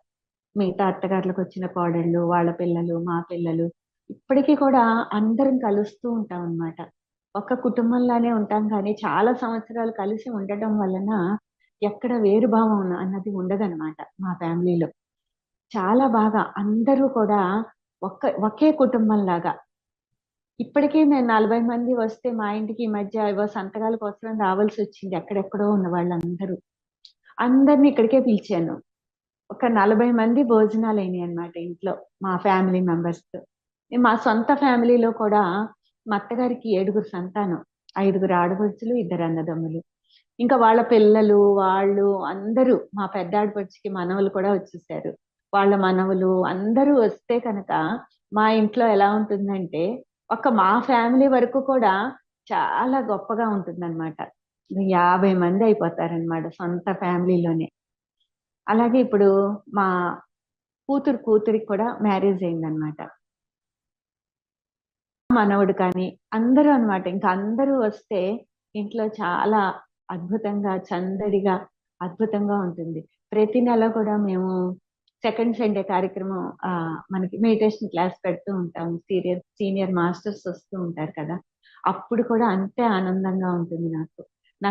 మిగతా అత్తగారులకు వచ్చిన కోడళ్ళు, వాళ్ళ పిల్లలు, మా పిల్లలు, ఇప్పటికీ కూడా అందరం కలుస్తూ ఉంటాం అన్నమాట. ఒక కుటుంబంలానే ఉంటాం కానీ చాలా సంవత్సరాలు కలిసి ఉండటం వలన ఎక్కడ వేరుభావం అన్నది ఉండదన్నమాట మా ఫ్యామిలీలో. చాలా బాగా అందరూ కూడా ఒకే కుటుంబం లాగా. ఇప్పటికీ మేము 40 మంది వస్తే మా ఇంటికి ఈ మధ్య ఏవో సంతకాల కోసం రావాల్సి వచ్చింది. ఎక్కడెక్కడో ఉన్న వాళ్ళందరూ. అందరిని ఇక్కడికే పిలిచాను. ఒక 40 మంది భోజనాలు అయినాయి అన్నమాట ఇంట్లో మా ఫ్యామిలీ మెంబర్స్‌తో. మా సొంత ఫ్యామిలీలో కూడా మా అత్తగారికి 7 సంతానం. 5 ఆడపడుచులు, 2 అన్నదమ్ములు. ఇంకా వాళ్ళ పిల్లలు, వాళ్ళు అందరూ, మా పెద్ద ఆడపడుచుకి మనవలు కూడా వచ్చేసారు. వాళ్ళ మనవలు అందరూ వస్తే కనుక మా ఇంట్లో ఎలా ఉంటుందంటే మా ఫ్యామిలీ వరకు కూడా చాలా గొప్పగా ఉంటుందన్నమాట. 50 మంది అయిపోతారన్నమాట సొంత ఫ్యామిలీలోనే. అలాగే ఇప్పుడు మా కూతురికి కూడా మ్యారేజ్ అయిందనమాట. మనవడు కానీ అందరూ అన్నమాట. ఇంకా అందరూ వస్తే ఇంట్లో చాలా అద్భుతంగా, సందడిగా, అద్భుతంగా ఉంటుంది. ప్రతి నెల కూడా మేము సెకండ్ సండే కార్యక్రమం మనకి మెడిటేషన్ క్లాస్ పెడుతూ ఉంటాము. సీనియర్ మాస్టర్స్ వస్తూ ఉంటారు కదా! అప్పుడు కూడా అంతే ఆనందంగా ఉంటుంది నాకు.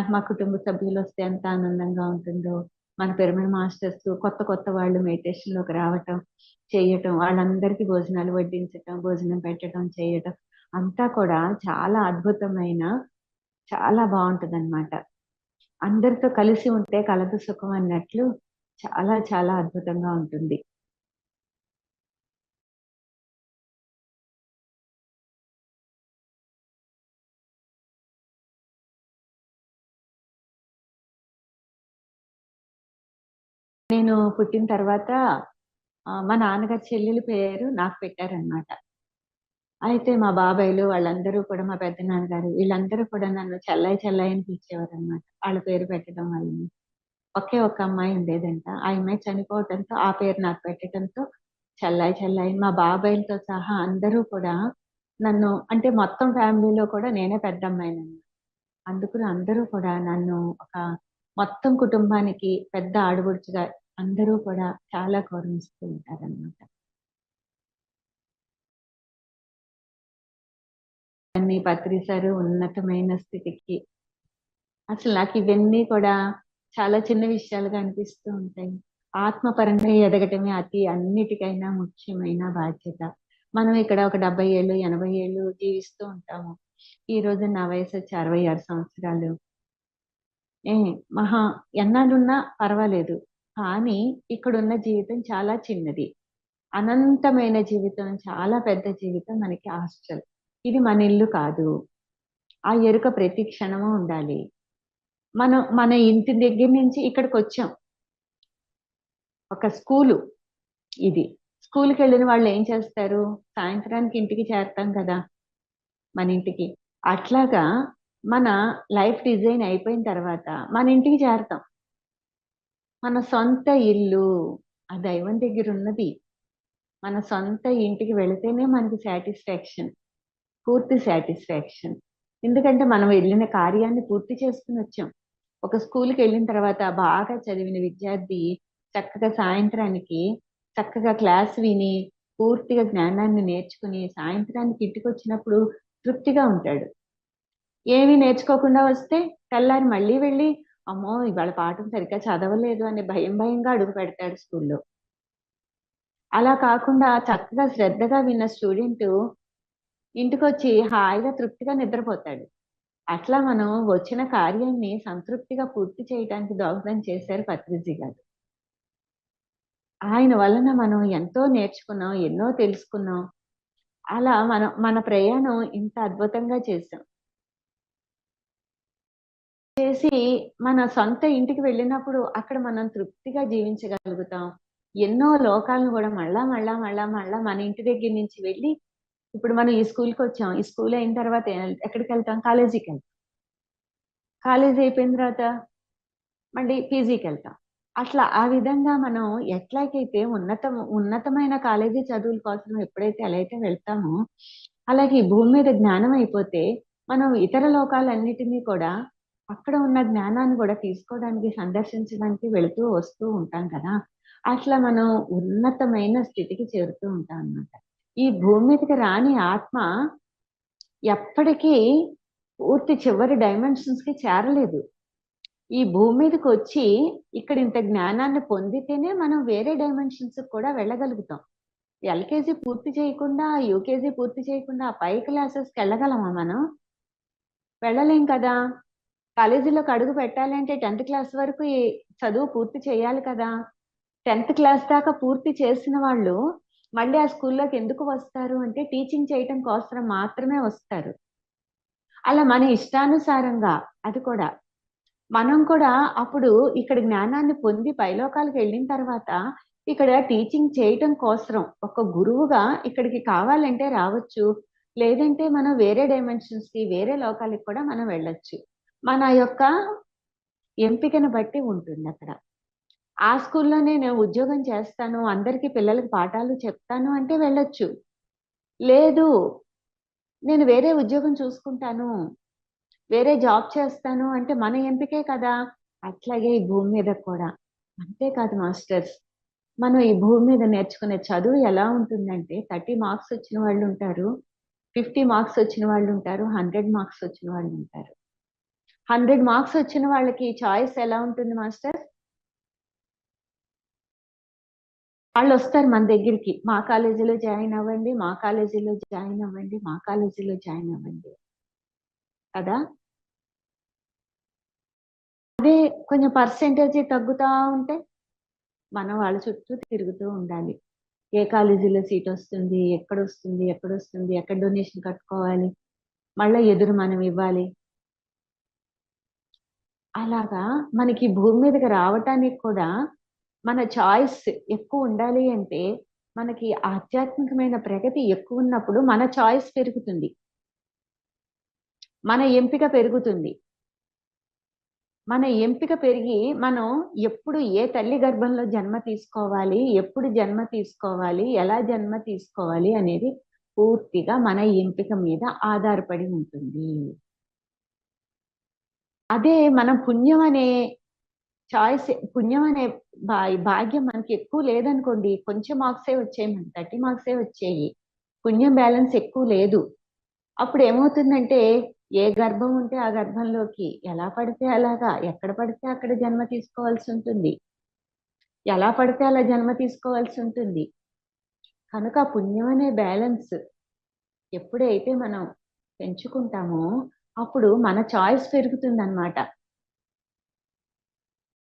మా కుటుంబ సభ్యులు వస్తే ఎంత ఆనందంగా ఉంటుందో, మన పిరమిడ్ మాస్టర్స్ కొత్త వాళ్ళు మెడిటేషన్‌లోకి రావటం, చేయటం, వాళ్ళందరికీ భోజనాలు వడ్డించటం, భోజనం పెట్టడం, చేయటం అంతా కూడా చాలా అద్భుతమైన, చాలా బావుంటదనమాట. అందరితో కలిసి ఉంటే కలదు సుఖం అన్నట్లు చాలా చాలా అద్భుతంగా ఉంటుంది. నేను పుట్టిన తర్వాత మా నాన్నగారి చెల్లెలి పేరు నాకు పెట్టారనమాట. అయితే మా బాబాయిలు వాళ్ళందరూ కూడా, మా పెద్దనాన్నగారు వీళ్ళందరూ కూడా నన్ను చెల్లాయి అని పిలిచేవారనమాట. వాళ్ళ పేరు పెట్టడం వల్లనే. ఒకే ఒక అమ్మాయి ఉండేదంట. ఆ అమ్మాయి చనిపోవటంతో ఆ పేరు నాకు పెట్టడంతో చెల్లాయి మా బాబాయిలతో సహా అందరూ కూడా నన్ను, అంటే మొత్తం ఫ్యామిలీలో కూడా నేనే పెద్దమ్మాయినన్నమాట. అందుకు అందరూ కూడా నన్ను ఒక మొత్తం కుటుంబానికి పెద్ద ఆడపడుచుగా అందరూ కూడా చాలా గౌరవిస్తూ ఉంటారన్నమాట. అన్ని పత్రిసారు ఉన్నతమైన స్థితికి, అసలు నాకు ఇవన్నీ కూడా చాలా చిన్న విషయాలుగా అనిపిస్తూ ఉంటాయి. ఆత్మపరంగా ఎదగటమే అన్నిటికైనా ముఖ్యమైన బాధ్యత. మనం ఇక్కడ ఒక 70 ఏళ్ళు, 80 ఏళ్ళు జీవిస్తూ ఉంటాము. ఈ రోజు నా వయసు వచ్చి 66 సంవత్సరాలు. ఏ మహా ఎన్నాళ్ళున్నా పర్వాలేదు. కానీ ఇక్కడున్న జీవితం చాలా చిన్నది. అనంతమైన జీవితం, చాలా పెద్ద జీవితం మనకి హాస్టల్. ఇది మన ఇల్లు కాదు. ఆ ఎరుక ప్రతి క్షణము ఉండాలి. మనం మన ఇంటి దగ్గర నుంచి ఇక్కడికొచ్చాం. ఒక స్కూలు ఇది. స్కూలుకెళ్ళిన వాళ్ళు ఏం చేస్తారు? సాయంత్రానికి ఇంటికి చేరతాం కదా! మన ఇంటికి. అట్లాగా మన లైఫ్ డిజైన్ అయిపోయిన తర్వాత మన ఇంటికి చేరతాం. మన సొంత ఇల్లు ఆ దైవం దగ్గరున్నది. మన సొంత ఇంటికి వెళితేనే మనకి సాటిస్ఫాక్షన్. పూర్తి సాటిస్ఫాక్షన్. ఎందుకంటే మనం వెళ్ళిన కార్యాన్ని పూర్తి చేసుకొని వచ్చాం. ఒక స్కూల్‌కి వెళ్ళిన తర్వాత బాగా చదివిన విద్యార్థి చక్కగా సాయంత్రానికి చక్కగా క్లాస్ విని, పూర్తిగా జ్ఞానాన్ని నేర్చుకుని, సాయంత్రానికి ఇంటికొచ్చినప్పుడు తృప్తిగా ఉంటాడు. ఏమీ నేర్చుకోకుండా వస్తే తెల్లారి మళ్ళీ వెళ్ళి, అమ్మో! ఇవాళ పాఠం సరిగ్గా చదవలేదు అనే భయంగా అడుగు పెడతాడు స్కూల్‌లో. అలా కాకుండా చక్కగా శ్రద్ధగా విన్న స్టూడెంటు ఇంటికొచ్చి హాయిగా తృప్తిగా నిద్రపోతాడు. అట్లా మనం వచ్చిన కార్యాన్ని సంతృప్తిగా పూర్తి చేయటానికి దోహదం చేశారు పత్రిజీ గారు. ఆయన వలన మనం ఎంతో నేర్చుకున్నాం, ఎన్నో తెలుసుకున్నాం. అలా మన ప్రయాణం ఇంత అద్భుతంగా చేశాం. చేసి మన సొంత ఇంటికి వెళ్ళినప్పుడు అక్కడ మనం తృప్తిగా జీవించగలుగుతాం. ఎన్నో లోకాలను గూడా మళ్ళా మన ఇంటి దగ్గర నుంచి వెళ్ళి, ఇప్పుడు మనం ఈ స్కూల్‌కొచ్చాం. ఈ స్కూల్ అయిన తర్వాత ఎక్కడికెళ్తాం? కాలేజీకెళ్తాం. కాలేజీ అయిపోయిన తర్వాత మళ్ళీ పీజీకెళ్తాం. అట్లా ఆ విధంగా మనం ఎట్లాగైతే ఉన్నతమైన కాలేజీ చదువుల కోసం ఎప్పుడైతే ఎలా అయితే వెళ్తామో, అలాగే ఈ భూమి మీద జ్ఞానం అయిపోతే, మనం ఇతర లోకాలన్నిటిని కూడా అక్కడ ఉన్న జ్ఞానాన్ని కూడా తీసుకోవడానికి, సందర్శించడానికి వెళుతూ వస్తూ ఉంటాం కదా! అట్లా మనం ఉన్నతమైన స్థితికి చేరుతూ ఉంటాం అన్నమాట. ఈ భూమి మీదకి రాని ఆత్మ ఎప్పటికీ పూర్తి చివరి డైమెన్షన్స్‌కి చేరలేదు. ఈ భూమి మీదకొచ్చి ఇక్కడ ఇంత జ్ఞానాన్ని పొందితేనే మనం వేరే డైమెన్షన్స్‌కి కూడా వెళ్ళగలుగుతాం. ఎల్‌కేజీ పూర్తి చేయకుండా, యూకేజీ పూర్తి చేయకుండా పై క్లాసెస్‌కి వెళ్ళగలమా మనం? వెళ్ళలేం కదా! కాలేజీలోకి అడుగు పెట్టాలంటే 10థ్ క్లాస్ వరకు ఈ చదువు పూర్తి చేయాలి కదా! 10థ్ క్లాస్ దాకా పూర్తి చేసిన వాళ్ళు మళ్ళీ ఆ స్కూల్‌లోకి ఎందుకు వస్తారు అంటే టీచింగ్ చేయటం కోసం మాత్రమే వస్తారు. అలా మన ఇష్టానుసారంగా అది కూడా. మనం కూడా అప్పుడు ఇక్కడ జ్ఞానాన్ని పొంది పైలోకాలకు వెళ్ళిన తర్వాత ఇక్కడ టీచింగ్ చేయటం కోసరం ఒక గురువుగా ఇక్కడికి కావాలంటే రావచ్చు. లేదంటే మనం వేరే డైమెన్షన్స్‌కి, వేరే లోకాలకు కూడా మనం వెళ్ళొచ్చు. మన యొక్క ఎంపికను బట్టి ఉంటుందక్కడ. ఆ స్కూల్లోనే నేను ఉద్యోగం చేస్తాను, అందరికీ పిల్లలకి పాఠాలు చెప్తాను అంటే వెళ్ళొచ్చు. లేదు, నేను వేరే ఉద్యోగం చూసుకుంటాను, వేరే జాబ్ చేస్తాను అంటే మన ఎంపికే కదా! అట్లాగే ఈ భూమి మీద కూడా. అంతేకాదు మాస్టర్స్, మనం ఈ భూమి మీద నేర్చుకునే చదువు ఎలా ఉంటుందంటే 30 మార్క్స్ వచ్చిన వాళ్ళుంటారు, 50 మార్క్స్ వచ్చిన వాళ్ళుంటారు, 100 మార్క్స్ వచ్చిన వాళ్ళుంటారు. 100 మార్క్స్ వచ్చిన వాళ్ళకి చాయిస్ ఎలా ఉంటుంది మాస్టర్? వాళ్ళొస్తారు మన దగ్గరికి. మా కాలేజీలో జాయిన్ అవ్వండి, మా కాలేజీలో జాయిన్ అవ్వండి, మా కాలేజీలో జాయిన్ అవ్వండి. కదా! అదే కొంచెం పర్సెంటేజ్ తగ్గుతా ఉంటే, మనం వాళ్ళ చుట్టూ తిరుగుతూ ఉండాలి. ఏ కాలేజీలో సీటొస్తుంది, ఎక్కడొస్తుంది, ఎక్కడొస్తుంది, ఎక్కడ డొనేషన్ కట్టుకోవాలి, మళ్ళా ఎదురు మనం ఇవ్వాలి. అలాగా మనకి భూమి మీదకి రావటానికి కూడా మన చాయిస్ ఎక్కువ ఉండాలి అంటే, మనకి ఆధ్యాత్మికమైన ప్రగతి ఎక్కువున్నప్పుడు మన చాయిస్ పెరుగుతుంది. మన ఎంపిక పెరుగుతుంది. మన ఎంపిక పెరిగి మనం ఎప్పుడు ఏ తల్లి గర్భంలో జన్మ తీసుకోవాలి, ఎప్పుడు జన్మ తీసుకోవాలి, ఎలా జన్మ తీసుకోవాలి అనేది పూర్తిగా మన ఎంపిక మీద ఆధారపడి ఉంటుంది. అదే మనం పుణ్యం అనే పుణ్యం అనే భాగ్యం మనకి ఎక్కువ లేదనుకోండి, కొంచెం మార్క్సే వచ్చాయి, మనకి 30 మార్క్సే వచ్చాయి. పుణ్యం బ్యాలెన్స్ ఎక్కువ లేదు. అప్పుడు ఏమవుతుందంటే, ఏ గర్భం ఉంటే ఆ గర్భంలోకి ఎలా పడితే అలాగా, ఎక్కడ పడితే అక్కడ జన్మ తీసుకోవాల్సి ఉంటుంది. ఎలా పడితే అలా జన్మ తీసుకోవాల్సి ఉంటుంది. కనుక ఆ పుణ్యం అనే బ్యాలెన్స్ ఎప్పుడైతే మనం పెంచుకుంటామో, అప్పుడు మన చాయిస్ పెరుగుతుందన్నమాట.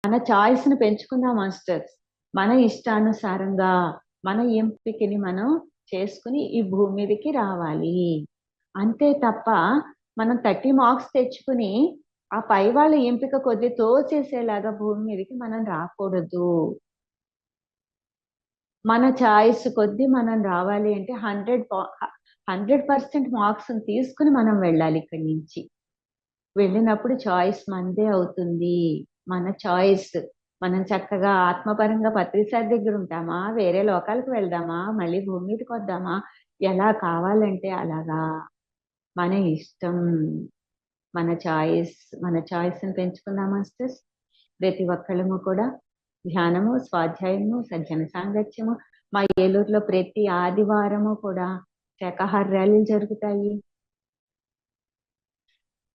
మన చాయిస్‌ని పెంచుకుందాం మాస్టర్స్. మన ఇష్టానుసారంగా మన ఎంపికని మనం చేసుకొని ఈ భూమి మీదకి రావాలి. అంతే తప్ప మనం 30 మార్క్స్ తెచ్చుకుని, ఆ పై వాళ్ళ ఎంపిక కొద్దీ తోసేసేలాగా భూమి మీదకి మనం రాకూడదు. మన చాయిస్ కొద్దీ మనం రావాలి అంటే 100% మార్క్స్‌ని తీసుకొని మనం వెళ్ళాలి ఇక్కడి నుంచి. వెళ్ళినప్పుడు చాయిస్ మనదే అవుతుంది. మన చాయిస్. మనం చక్కగా ఆత్మపరంగా పత్రి సార్ దగ్గర ఉంటామా? వేరే లోకాలకు వెళ్దామా? మళ్ళీ భూమి మీదకొద్దామా? ఎలా కావాలంటే అలాగా. మన ఇష్టం. మన చాయిస్. మన చాయిస్‌ని పెంచుకుందాం మాస్టర్స్. ప్రతి ఒక్కళ్ళము కూడా ధ్యానము, స్వాధ్యాయము, సజ్జన సాంగత్యము. మా ఏలూరులో ప్రతి ఆదివారము కూడా శాకాహార ర్యాలీలు జరుగుతాయి.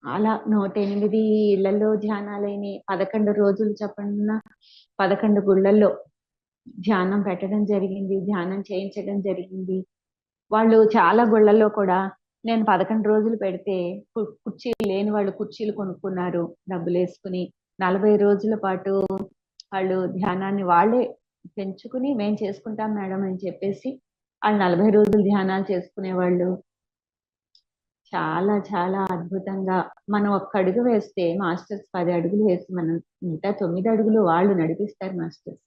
అలా 108 ఇళ్లలో ధ్యానాలైనయి. 11 రోజులు చొప్పున 11 గుళ్ళల్లో ధ్యానం పెట్టడం జరిగింది. ధ్యానం చేయించడం జరిగింది. వాళ్ళు చాలా గుళ్ళల్లో కూడా నేను 11 రోజులు పెడితే కుర్చీలు లేని వాళ్ళు కుర్చీలు కొనుక్కున్నారు డబ్బులేసుకుని. 40 రోజుల పాటు వాళ్ళు ధ్యానాన్ని వాళ్ళే పెంచుకుని, మేము చేసుకుంటాం మేడం అని చెప్పేసి, వాళ్ళు 40 రోజులు ధ్యానాలు చేసుకునేవాళ్ళు. చాలా చాలా అద్భుతంగా మనం ఒక్క అడుగు వేస్తే మాస్టర్స్ 10 అడుగులు వేసి మనం మిగతా 9 అడుగులు వాళ్ళు నడిపిస్తారు మాస్టర్స్.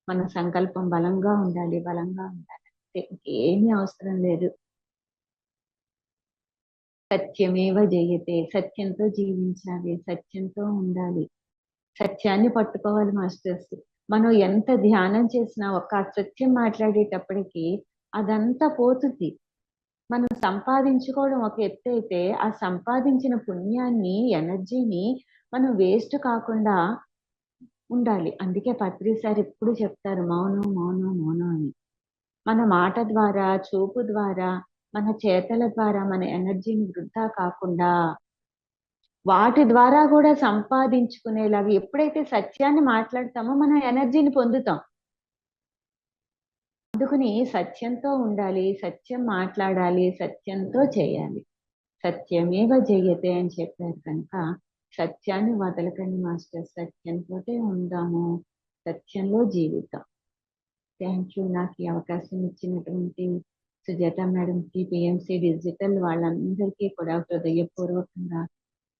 మన సంకల్పం బలంగా ఉండాలి, బలంగా ఉండాలి. అంతే, ఇంకేమీ అవసరం లేదు. సత్యమేవ జయతే, సత్యంతో జీవించాలి, సత్యంతో ఉండాలి, సత్యాన్ని పట్టుకోవాలి మాస్టర్స్. మనం ఎంత ధ్యానం చేసినా ఒక్క సత్యం మాట్లాడేటప్పటికి అదంతా పోతుంది. మనం సంపాదించుకోవడం ఒక ఎత్తు అయితే, ఆ సంపాదించిన పుణ్యాన్ని, ఎనర్జీని మనం వేస్ట్ కాకుండా ఉండాలి. అందుకే పత్రి సార్ ఎప్పుడు చెప్తారు మౌనం, మౌనం, మౌనం అని. మన మాట ద్వారా, చూపు ద్వారా, మన చేతల ద్వారా మన ఎనర్జీని వృధా కాకుండా వాటి ద్వారా కూడా సంపాదించుకునేలాగా ఎప్పుడైతే సత్యాన్ని మాట్లాడతామో మనం ఎనర్జీని పొందుతాం. అందుకని సత్యంతో ఉండాలి, సత్యం మాట్లాడాలి, సత్యంతో చేయాలి. సత్యమేవ జయతే అని చెప్పారు కనుక సత్యాన్ని వదలకండి మాస్టర్. సత్యంతోటే ఉందాము, సత్యంలో జీవితం. Thank you. నాకు ఈ అవకాశం ఇచ్చినటువంటి సుజాత మేడంకి, పిఎంసి డిజిటల్ వాళ్ళందరికీ కూడా హృదయపూర్వకంగా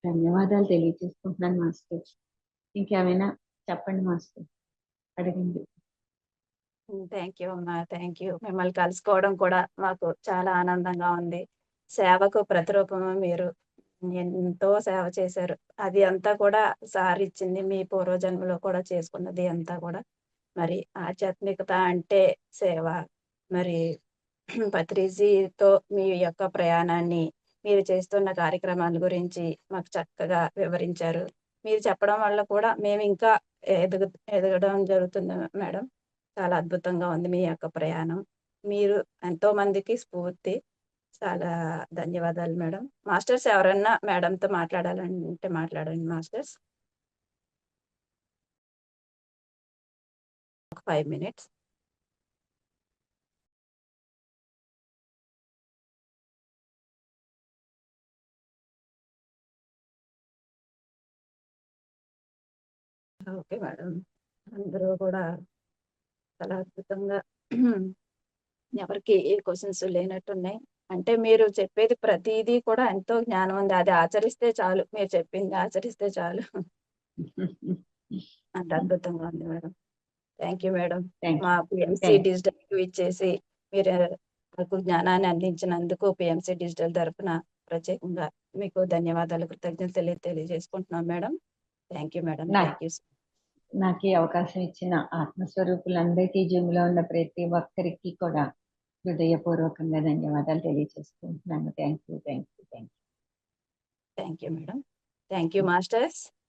ధన్యవాదాలు తెలియజేసుకుంటున్నాను మాస్టర్. ఇంకేమైనా చెప్పండి మాస్టర్, అడగండి. థ్యాంక్ యూ అమ్మా, థ్యాంక్ యూ. మిమ్మల్ని కలుసుకోవడం కూడా మాకు చాలా ఆనందంగా ఉంది. సేవకు ప్రతిరూపము మీరు. ఎంతో సేవ చేశారు. అది అంతా కూడా సార్ ఇచ్చింది. మీ పూర్వజన్మలో కూడా చేసుకున్నది అంతా కూడా. మరి ఆధ్యాత్మికత అంటే సేవ. మరి పత్రిజీతో మీ యొక్క ప్రయాణాన్ని, మీరు చేస్తున్న కార్యక్రమాల గురించి మాకు చక్కగా వివరించారు. మీరు చెప్పడం వల్ల కూడా మేమింకా ఎదుగు ఎదగడం జరుగుతుంది మేడం. చాలా అద్భుతంగా ఉంది మీ యొక్క ప్రయాణం. మీరు ఎంతో మందికి స్ఫూర్తి. చాలా ధన్యవాదాలు మేడం. మాస్టర్స్ ఎవరన్నా మేడంతో మాట్లాడాలంటే మాట్లాడండి మాస్టర్స్. ఒక 5 మినిట్స్. Okay madam. అందరూ కూడా చాలా అద్భుతంగా ఎవరికి ఏ క్వెషన్స్ లేనట్టున్నాయి. అంటే మీరు చెప్పేది ప్రతీదీ కూడా ఎంతో జ్ఞానం ఉంది. అది ఆచరిస్తే చాలు. మీరు చెప్పింది ఆచరిస్తే చాలు. అంత అద్భుతంగా ఉంది madam. Thank you madam. Thank మా యూ. పిఎంసి థ్యాంక్ డిజిటల్‌కి ఇచ్చేసి మీరు మాకు జ్ఞానాన్ని అందించినందుకు పిఎంసి డిజిటల్ తరపున ప్రత్యేకంగా మీకు ధన్యవాదాలు, కృతజ్ఞతలు తెలియజేసుకుంటున్నాం మేడం. Thank you madam. నా థ్యాంక్ యూ. నాకు ఈ అవకాశం ఇచ్చిన ఆత్మస్వరూపులందరికీ జూమ్లో ఉన్న ప్రతి ఒక్కరికి కూడా హృదయపూర్వకంగా ధన్యవాదాలు తెలియజేసుకుంటున్నాను. Thank you, thank you, thank you. Thank you madam. Thank you masters.